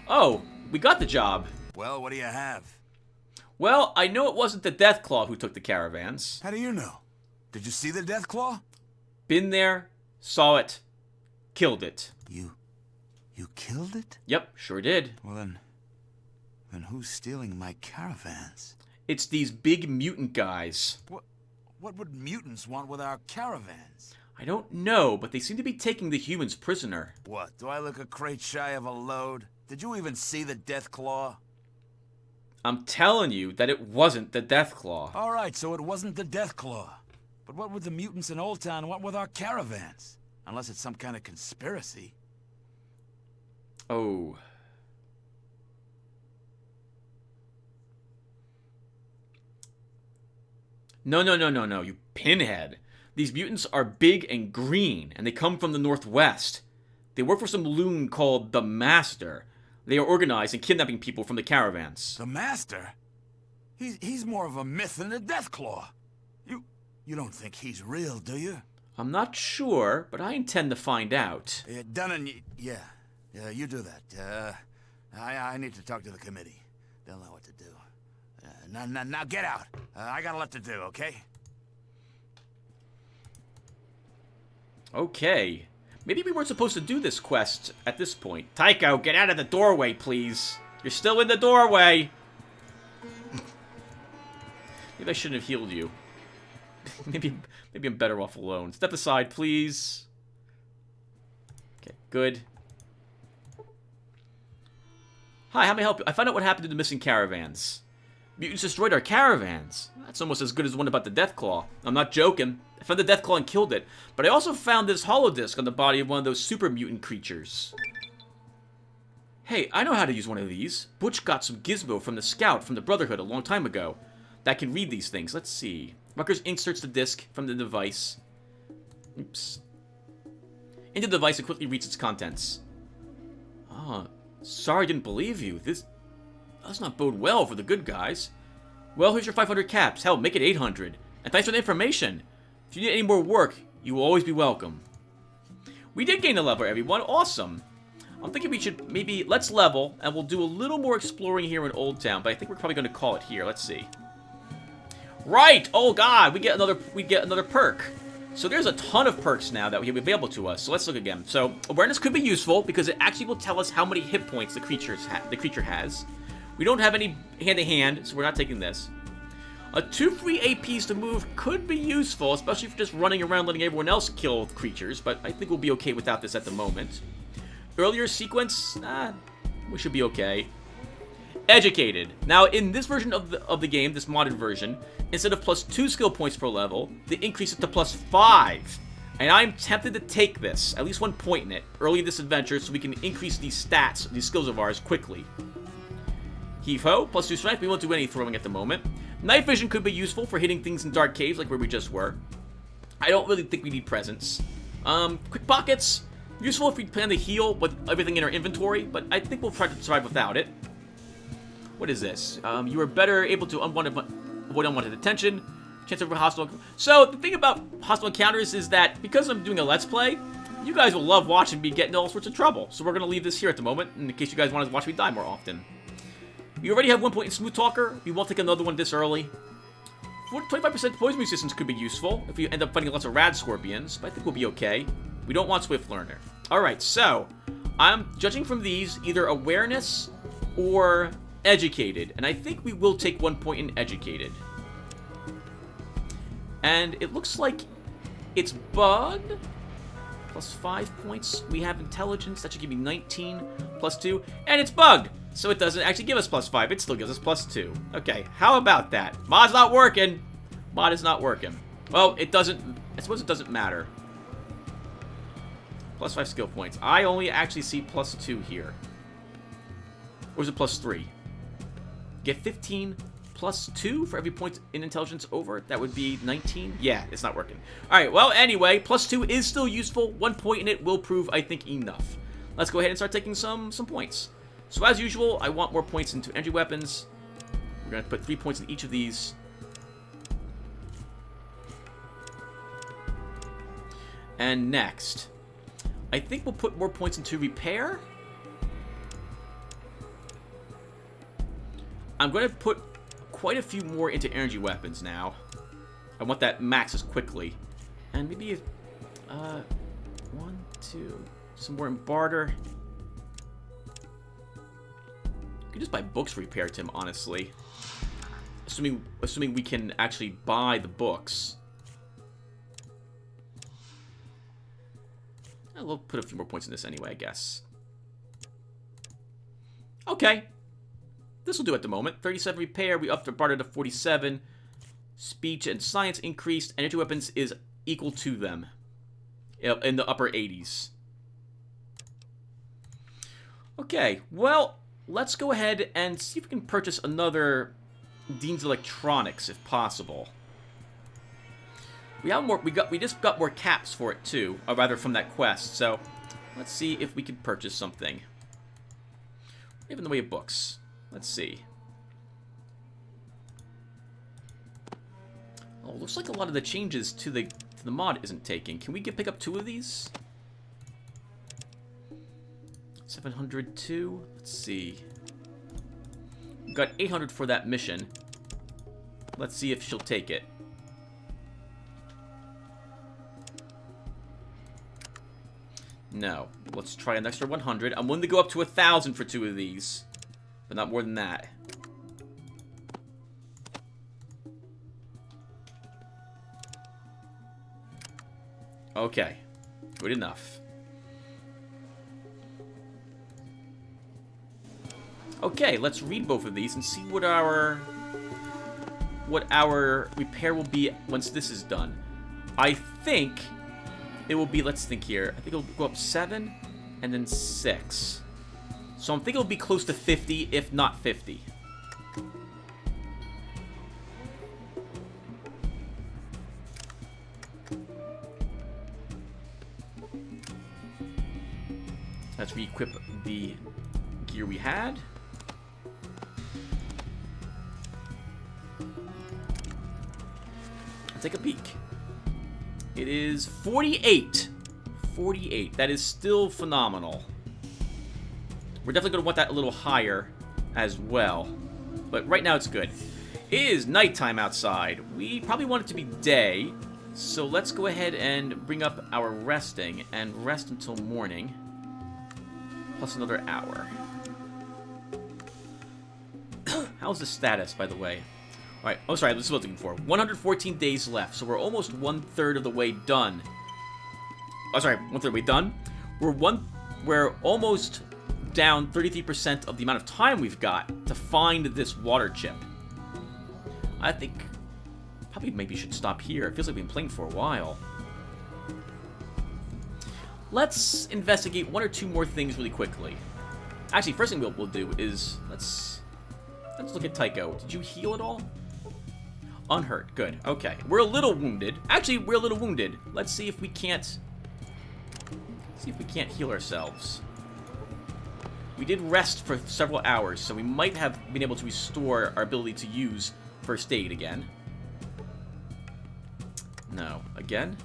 Oh, we got the job. Well, what do you have? Well, I know it wasn't the Deathclaw who took the caravans. How do you know? Did you see the Deathclaw? Been there, saw it, killed it. You killed it? Yep, sure did. Well then who's stealing my caravans? It's these big mutant guys. What would mutants want with our caravans? I don't know, but they seem to be taking the humans prisoner. What, do I look a crate shy of a load? Did you even see the Deathclaw? I'm telling you that it wasn't the Deathclaw. Alright, so it wasn't the Deathclaw. But what would the mutants in Old Town want with our caravans? Unless it's some kind of conspiracy. Oh. No, you pinhead. These mutants are big and green, and they come from the Northwest. They work for some loon called the Master. They are organized and kidnapping people from the caravans. The Master? He's more of a myth than the Deathclaw. You don't think he's real, do you? I'm not sure, but I intend to find out. Dunnan, yeah, you do that. I need to talk to the committee. They'll know what to do. Now get out. I got a lot to do, okay? Okay. Maybe we weren't supposed to do this quest at this point. Tycho, get out of the doorway, please. You're still in the doorway. Maybe I shouldn't have healed you. Maybe I'm better off alone. Step aside, please. Okay, good. Hi, how may I help you? I found out what happened to the missing caravans. Mutants destroyed our caravans. That's almost as good as the one about the Deathclaw. I'm not joking. I found the Deathclaw and killed it. But I also found this holodisc on the body of one of those super mutant creatures. Hey, I know how to use one of these. Butch got some gizmo from the scout from the Brotherhood a long time ago that can read these things. Let's see. Ruckers inserts the disc from the device. Oops. Into the device and quickly reads its contents. Oh, sorry I didn't believe you. This does not bode well for the good guys. Well, here's your 500 caps. Hell, make it 800. And thanks for the information. If you need any more work, you will always be welcome. We did gain a level, everyone. Awesome. I'm thinking we should maybe... Let's level, and we'll do a little more exploring here in Old Town, but I think we're probably going to call it here. Let's see. Right! Oh, God! We get another perk. So there's a ton of perks now that we have available to us. So let's look again. So awareness could be useful, because it actually will tell us how many hit points the creature has. We don't have any hand-to-hand, so we're not taking this. 2 free APs to move could be useful, especially for just running around letting everyone else kill creatures, but I think we'll be okay without this at the moment. Earlier sequence, we should be okay. Educated. Now, in this version of the game, this modded version, instead of +2 skill points per level, they increase it to +5. And I'm tempted to take this, at least 1 point in it, early in this adventure, so we can increase these stats, these skills of ours, quickly. Heave ho, +2 strength, we won't do any throwing at the moment. Night vision could be useful for hitting things in dark caves like where we just were. I don't really think we need presence. Quick pockets, useful if we plan to heal with everything in our inventory, but I think we'll try to survive without it. What is this? You are better able to avoid unwanted attention. Chance of a hostile... So, the thing about hostile encounters is that because I'm doing a Let's Play, you guys will love watching me get into all sorts of trouble. So we're going to leave this here at the moment, in case you guys want to watch me die more often. You already have 1 point in Smooth Talker. We won't take another one this early. 25% poison resistance could be useful if you end up fighting lots of rad scorpions, but I think we'll be okay. We don't want Swift Learner. Alright, so, I'm judging from these either awareness or educated, and I think we will take 1 point in educated. And it looks like it's bugged. Plus 5 points. We have intelligence. That should give me 19 plus 2. And it's bugged. So it doesn't actually give us plus 5. It still gives us plus 2. Okay, how about that? Mod's not working. Mod is not working. Well, it doesn't... I suppose it doesn't matter. Plus 5 skill points. I only actually see plus 2 here. Or is it plus 3? Get 15 plus 2 for every point in intelligence over. That would be 19. Yeah, it's not working. Alright, well, anyway, plus 2 is still useful. 1 point in it will prove, I think, enough. Let's go ahead and start taking some points. So, as usual, I want more points into energy weapons. We're going to put 3 points in each of these. And next, I think we'll put more points into repair. I'm going to put quite a few more into energy weapons now. I want that maxes quickly. And maybe, 1, 2, some more in barter. You can just buy books for repair, Tim, honestly. Assuming we can actually buy the books. We'll put a few more points in this anyway, I guess. Okay. This will do at the moment. 37 repair. We upped our barter to 47. Speech and science increased. Energy weapons is equal to them. In the upper 80s. Okay. Well, let's go ahead and see if we can purchase another Dean's Electronics, if possible. We have more. We just got more caps for it too, or rather from that quest. So let's see if we can purchase something. We have in the way of books. Let's see. Oh, looks like a lot of the changes to the mod isn't taking. Can we pick up 2 of these? 702. Let's see. We got 800 for that mission. Let's see if she'll take it. No. Let's try an extra 100. I'm willing to go up to 1,000 for 2 of these. But not more than that. Okay. Good enough. Okay, let's read both of these and see what our repair will be once this is done. I think it will be, let's think here. I think it'll go up 7 and then 6. So I'm thinking it'll be close to 50, if not 50. Let's re-equip the gear we had. Let's take a peek. It is 48. 48. That is still phenomenal. We're definitely going to want that a little higher as well. But right now it's good. It is nighttime outside. We probably want it to be day. So let's go ahead and bring up our resting and rest until morning. Plus another hour. How's the status, by the way? Alright, oh sorry, this is what I'm looking for. 114 days left, so we're almost 1/3 of the way done. Oh sorry, 1/3 of the way done. We're almost down 33% of the amount of time we've got to find this water chip. I think probably maybe should stop here. It feels like we've been playing for a while. Let's investigate 1 or 2 more things really quickly. Actually, first thing we'll do is let's look at Tycho. Did you heal at all? Unhurt. Good. Okay. We're a little wounded. Actually, we're a little wounded. Let's see if we can't... see if we can't heal ourselves. We did rest for several hours, so we might have been able to restore our ability to use first aid again. No. Again?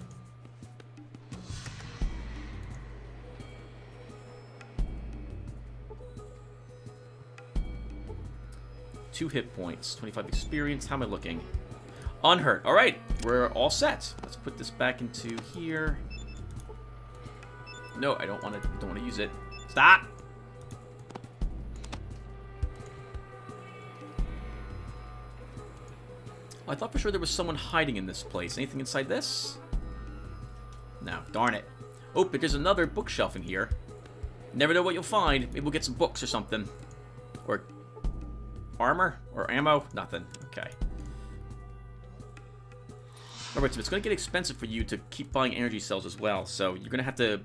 Two hit points, 25 experience. How am I looking? Unhurt. All right, we're all set. Let's put this back into here. No, I don't want to use it. Stop. I thought for sure there was someone hiding in this place. Anything inside this? No, darn it. Oh, but there's another bookshelf in here. Never know what you'll find. Maybe we'll get some books or something. Or armor? Or ammo? Nothing. Okay. Alright, so it's going to get expensive for you to keep buying energy cells as well, so you're going to have to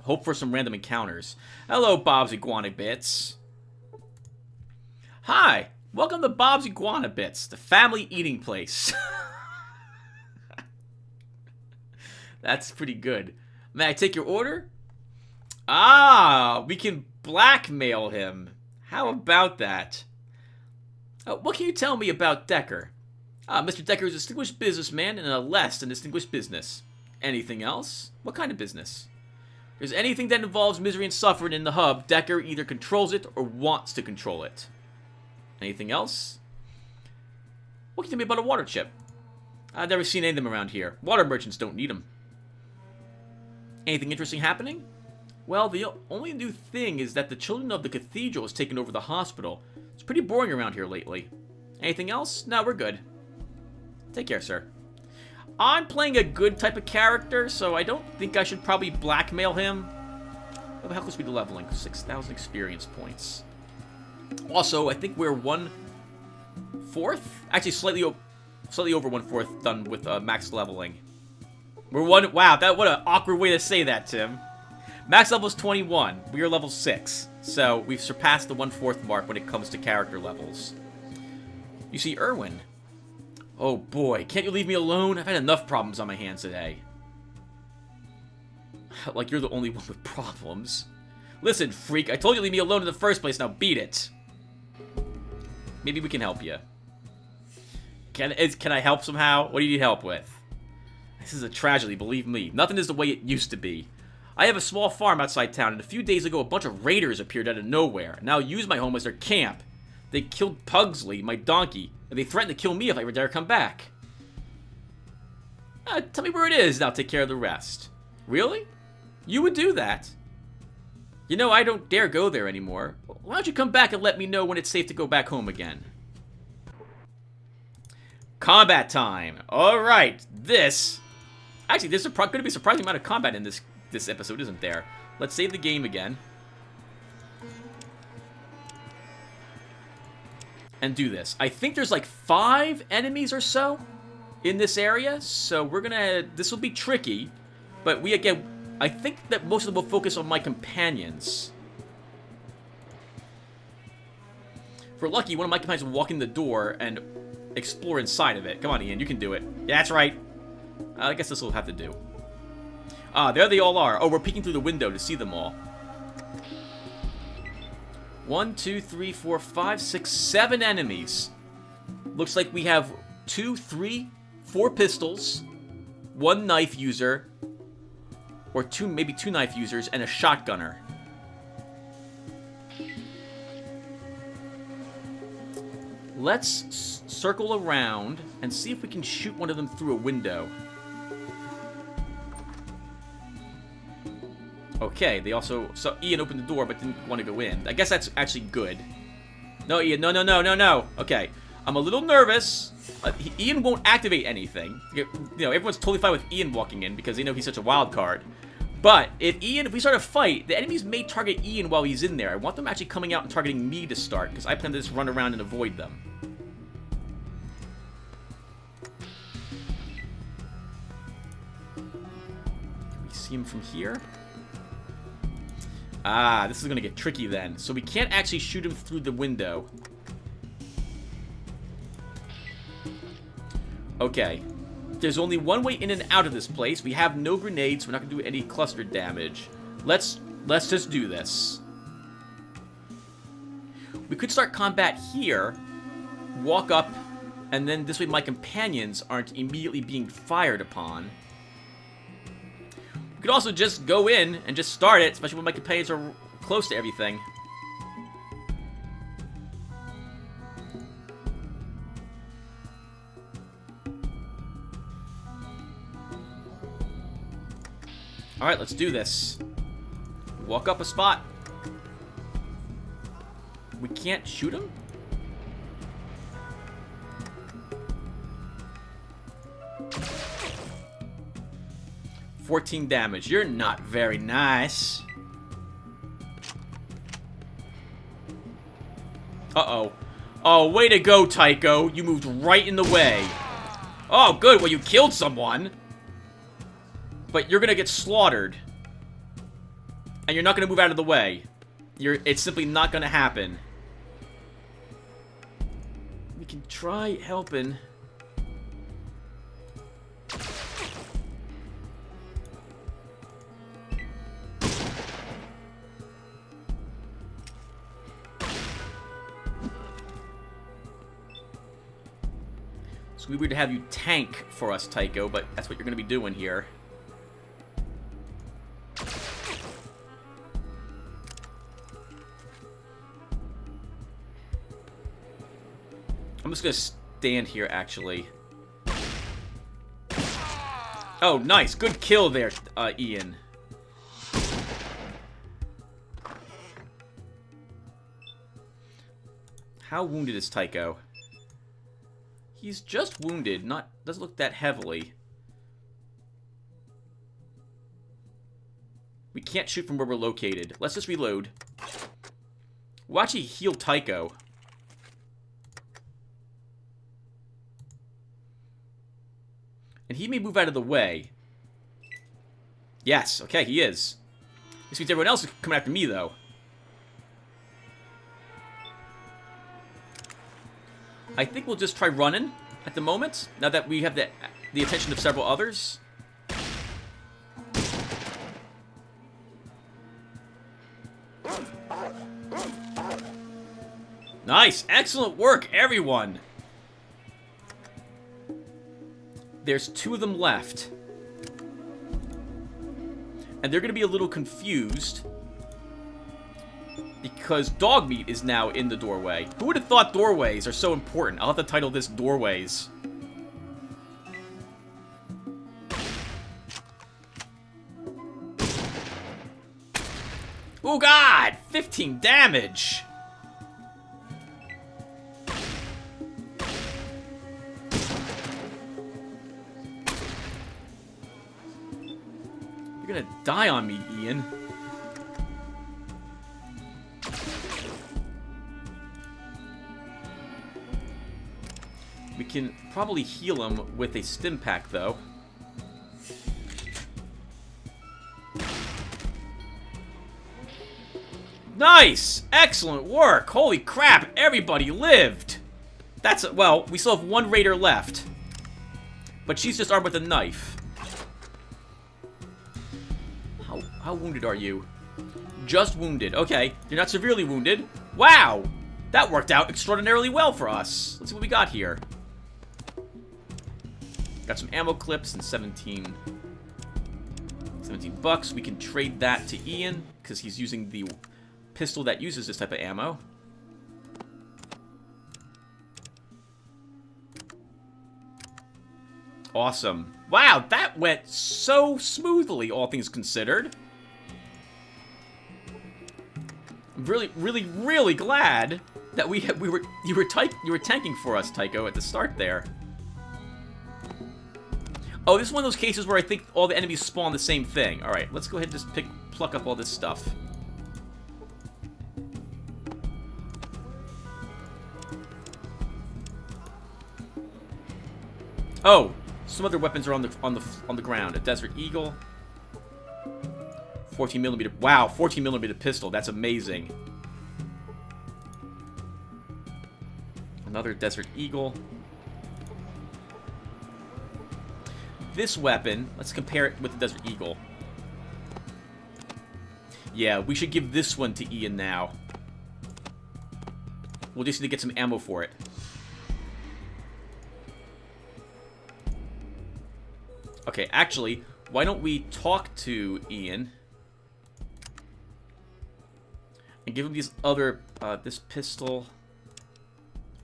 hope for some random encounters. Hello, Bob's Iguana Bits. Hi! Welcome to Bob's Iguana Bits, the family eating place. That's pretty good. May I take your order? Ah, we can blackmail him. How about that? What can you tell me about Decker? Mr. Decker is a distinguished businessman in a less than distinguished business. Anything else? What kind of business? If there's anything that involves misery and suffering in the hub, Decker either controls it or wants to control it. Anything else? What can you tell me about a water chip? I've never seen any of them around here. Water merchants don't need them. Anything interesting happening? Well, the only new thing is that the children of the cathedral has taken over the hospital. It's pretty boring around here lately. Anything else? No, we're good. Take care, sir. I'm playing a good type of character, so I don't think I should probably blackmail him. How close are we to leveling? 6,000 experience points. Also, I think we're 1/4? Actually, slightly over 1/4 done with max leveling. We're one... Wow, what an awkward way to say that, Tim. Max level is 21. We are level 6. So, we've surpassed the 1/4 mark when it comes to character levels. You see Irwin. Oh boy, can't you leave me alone? I've had enough problems on my hands today. Like you're the only one with problems. Listen, freak, I told you to leave me alone in the first place, now beat it. Maybe we can help you. Can I help somehow? What do you need help with? This is a tragedy, believe me. Nothing is the way it used to be. I have a small farm outside town, and a few days ago a bunch of raiders appeared out of nowhere, and now use my home as their camp. They killed Pugsley, my donkey, and they threatened to kill me if I ever dare come back. Tell me where it is, and I'll take care of the rest. Really? You would do that? You know, I don't dare go there anymore. Why don't you come back and let me know when it's safe to go back home again? Combat time. Alright, this... Actually, there's going to be a surprising amount of combat in this episode, isn't there? Let's save the game again. And do this. I think there's like 5 enemies or so in this area, so we're gonna... This will be tricky, but I think that most of them will focus on my companions. If we're lucky, one of my companions will walk in the door and explore inside of it. Come on, Ian, you can do it. Yeah, that's right. I guess this will have to do. There they all are. Oh, we're peeking through the window to see them all. 1, 2, 3, 4, 5, 6, 7 enemies. Looks like we have 2, 3, 4 pistols, 1 knife user, or maybe 2 knife users, and a shotgunner. Let's circle around and see if we can shoot one of them through a window. Okay, they also... So Ian opened the door but didn't want to go in. I guess that's actually good. No, Ian, no. Okay, I'm a little nervous. Ian won't activate anything. You know, everyone's totally fine with Ian walking in because they know he's such a wild card. But if we start a fight, the enemies may target Ian while he's in there. I want them actually coming out and targeting me to start because I plan to just run around and avoid them. Can we see him from here? Ah, this is going to get tricky then. So we can't actually shoot him through the window. Okay. There's only one way in and out of this place. We have no grenades, so we're not going to do any cluster damage. Let's just do this. We could start combat here, walk up, and then this way my companions aren't immediately being fired upon. We could also just go in and just start it, especially when my companions are close to everything. Alright, let's do this. Walk up a spot. We can't shoot him? $14 damage. You're not very nice. Uh-oh. Oh, way to go, Tycho. You moved right in the way. Oh, good. Well, you killed someone. But you're gonna get slaughtered. And you're not gonna move out of the way. It's simply not gonna happen. We can try helping. It's gonna be weird to have you tank for us, Tycho, but that's what you're gonna be doing here. I'm just gonna stand here, actually. Oh, nice. Good kill there, Ian. How wounded is Tycho? He's just wounded, doesn't look that heavily. We can't shoot from where we're located. Let's just reload. We'll actually heal Tycho. And he may move out of the way. Yes, okay, he is. This means everyone else is coming after me, though. I think we'll just try running at the moment, now that we have the attention of several others. Nice! Excellent work, everyone! There's 2 of them left. And they're going to be a little confused. Because dog meat is now in the doorway. Who would have thought doorways are so important? I'll have to title this Doorways. Oh god! 15 damage! You're gonna die on me, Ian. We can probably heal him with a stim pack, though. Nice! Excellent work! Holy crap, everybody lived! Well, we still have 1 raider left. But she's just armed with a knife. How wounded are you? Just wounded. Okay, you're not severely wounded. Wow! That worked out extraordinarily well for us. Let's see what we got here. Got some ammo clips and 17 bucks. We can trade that to Ian, because he's using the pistol that uses this type of ammo. Awesome. Wow, that went so smoothly, all things considered. I'm really glad that you were tanking for us, Tycho, at the start there. Oh, this is one of those cases where I think all the enemies spawn the same thing. All right, let's go ahead and just pluck up all this stuff. Oh, some other weapons are on the ground. A Desert Eagle. 14mm. Wow, 14mm pistol. That's amazing. Another Desert Eagle. this weapon, let's compare it with the Desert Eagle. Yeah, we should give this one to Ian now. We'll just need to get some ammo for it. Okay, actually, why don't we talk to Ian and give him these other, this pistol,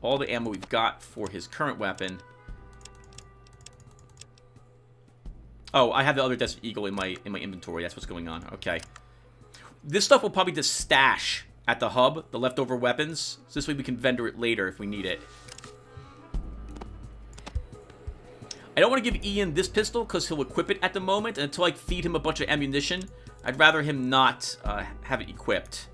all the ammo we've got for his current weapon. Oh, I have the other Desert Eagle in my inventory. That's what's going on. Okay. This stuff will probably just stash at the hub, the leftover weapons. So this way we can vendor it later if we need it. I don't want to give Ian this pistol because he'll equip it at the moment. And until I feed him a bunch of ammunition, I'd rather him not have it equipped.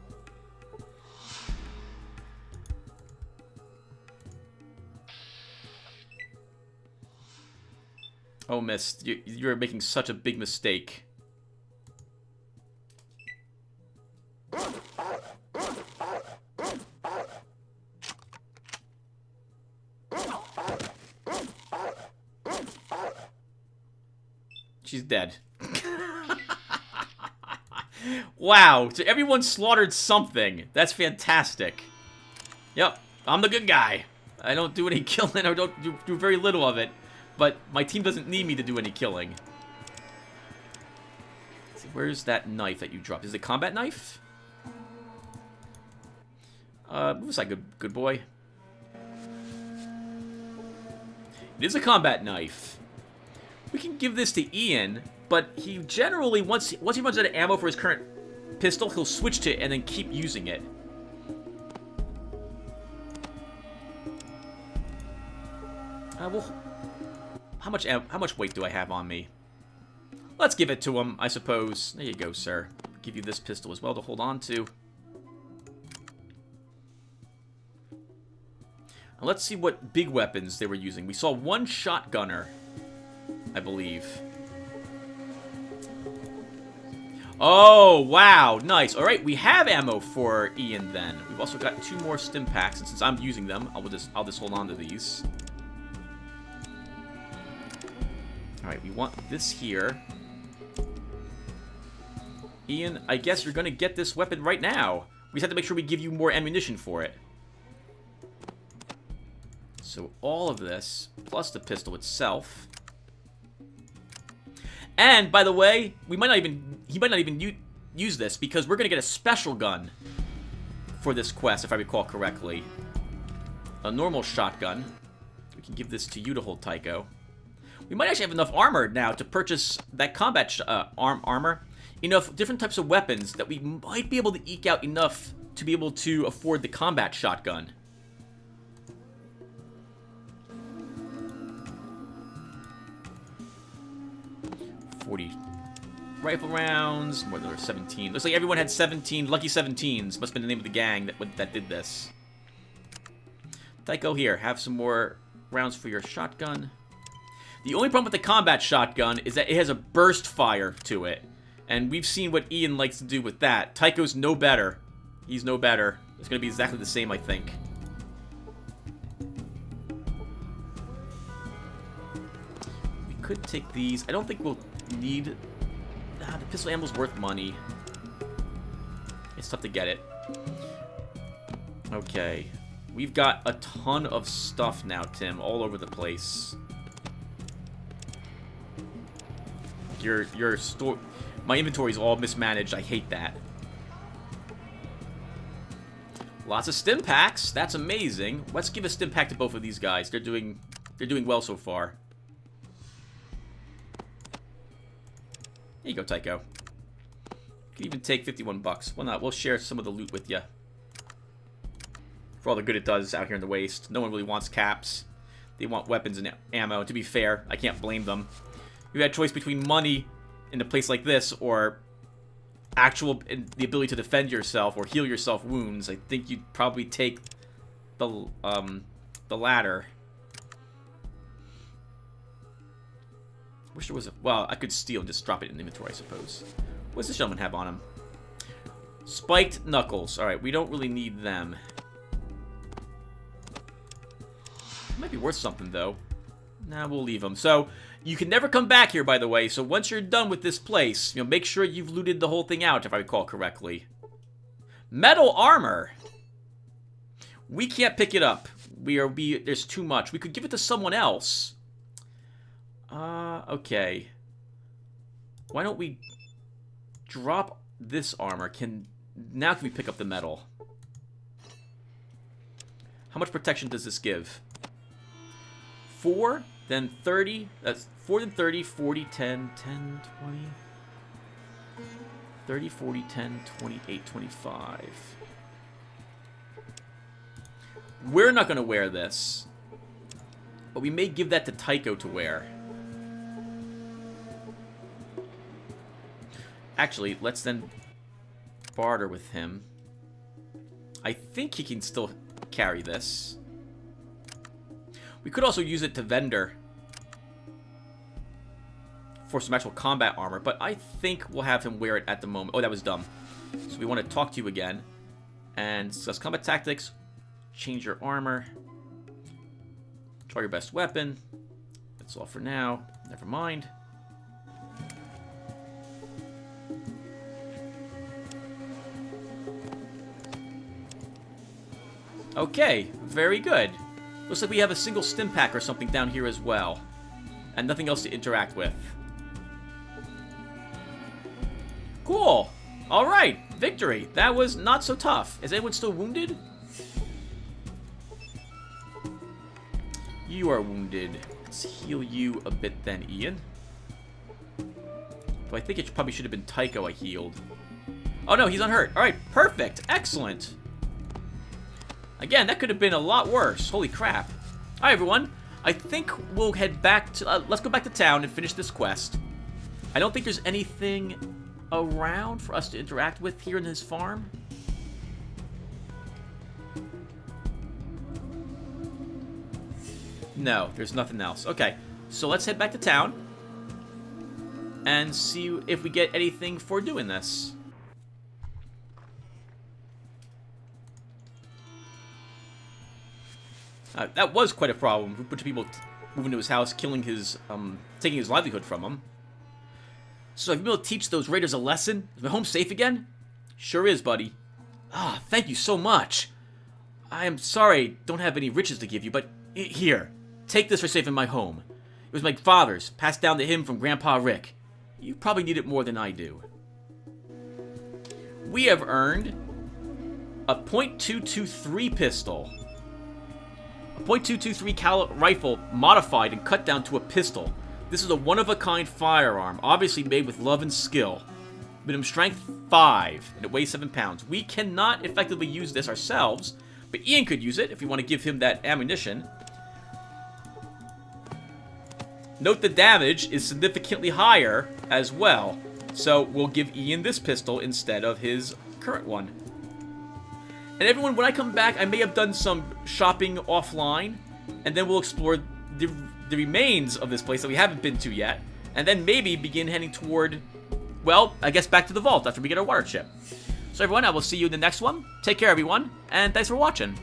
Oh, miss, you're making such a big mistake. She's dead. Wow, so everyone slaughtered something. That's fantastic. Yep, I'm the good guy. I don't do any killing, or don't do very little of it. But my team doesn't need me to do any killing. So where's that knife that you dropped? Is it a combat knife? Move aside, good boy. It is a combat knife. We can give this to Ian, but he generally, once he runs out of ammo for his current pistol, he'll switch to it and then keep using it. Well, how much weight do I have on me? Let's give it to him, I suppose. There you go, sir. I'll give you this pistol as well to hold on to. Now let's see what big weapons they were using. We saw one shotgunner, I believe. Oh, wow. Nice. All right, we have ammo for Ian then. We've also got 2 more stim packs, and since I'm using them, I'll just hold on to these. Alright, we want this here. Ian, I guess you're going to get this weapon right now. We just have to make sure we give you more ammunition for it. So all of this, plus the pistol itself. And, by the way, he might not even use this, because we're going to get a special gun for this quest, if I recall correctly. A normal shotgun. We can give this to you to hold, Tycho. We might actually have enough armor now to purchase that combat armor. Enough different types of weapons that we might be able to eke out enough to be able to afford the combat shotgun. $40 rifle rounds, more than 17. Looks like everyone had 17, lucky 17s. Must have been the name of the gang that did this. Tycho, here, have some more rounds for your shotgun. The only problem with the combat shotgun is that it has a burst fire to it. And we've seen what Ian likes to do with that. Tycho's no better. He's no better. It's going to be exactly the same, I think. We could take these. I don't think we'll need... the pistol ammo's worth money. It's tough to get it. Okay. We've got a ton of stuff now, Tim, all over the place. Your store... My inventory's all mismanaged. I hate that. Lots of stim packs. That's amazing. Let's give a stim pack to both of these guys. They're doing well so far. There you go, Tycho. You can even take 51 bucks. Why not? We'll share some of the loot with you. For all the good it does out here in the waste. No one really wants caps. They want weapons and ammo. To be fair, I can't blame them. You had a choice between money in a place like this or the ability to defend yourself or heal yourself wounds. I think you'd probably take the latter. Wish there was a... Well, I could steal and just drop it in the inventory, I suppose. What does this gentleman have on him? Spiked knuckles. Alright, we don't really need them. Might be worth something, though. Nah, we'll leave him. So, you can never come back here, by the way. So, once you're done with this place, make sure you've looted the whole thing out, if I recall correctly. Metal armor. We can't pick it up. There's too much. We could give it to someone else. Okay. Why don't we drop this armor? Now can we pick up the metal? How much protection does this give? 4, then 30. That's 4, then 30, 40, 10, 10, 20. 30, 40, 10, 28, 25. We're not going to wear this. But we may give that to Tycho to wear. Actually, let's then barter with him. I think he can still carry this. We could also use it to vendor for some actual combat armor, but I think we'll have him wear it at the moment. Oh, that was dumb. So we want to talk to you again and discuss combat tactics. Change your armor. Draw your best weapon. That's all for now. Never mind. Okay, very good. Looks like we have a single stim pack or something down here as well. And nothing else to interact with. Cool. Alright, victory. That was not so tough. Is anyone still wounded? You are wounded. Let's heal you a bit then, Ian. Though I think it probably should have been Tycho I healed. Oh no, he's unhurt. Alright, perfect. Excellent. Again, that could have been a lot worse. Holy crap. Alright, everyone. I think we'll head back to... let's go back to town and finish this quest. I don't think there's anything around for us to interact with here in this farm. No, there's nothing else. Okay, so let's head back to town and see if we get anything for doing this. That was quite a problem. A bunch of people moving to his house, killing his, taking his livelihood from him. So have you been able to teach those raiders a lesson? Is my home safe again? Sure is, buddy. Ah, thank you so much. I am sorry, don't have any riches to give you, but here, take this for saving my home. It was my father's, passed down to him from Grandpa Rick. You probably need it more than I do. We have earned a .223 pistol. A .223 caliber rifle modified and cut down to a pistol. This is a one-of-a-kind firearm, obviously made with love and skill. Minimum strength 5, and it weighs 7 pounds. We cannot effectively use this ourselves, but Ian could use it if we want to give him that ammunition. Note the damage is significantly higher as well, so we'll give Ian this pistol instead of his current one. And everyone, when I come back, I may have done some shopping offline, and then we'll explore the remains of this place that we haven't been to yet, and then maybe begin heading toward, well, I guess back to the vault after we get our water chip. So everyone, I will see you in the next one. Take care, everyone, and thanks for watching.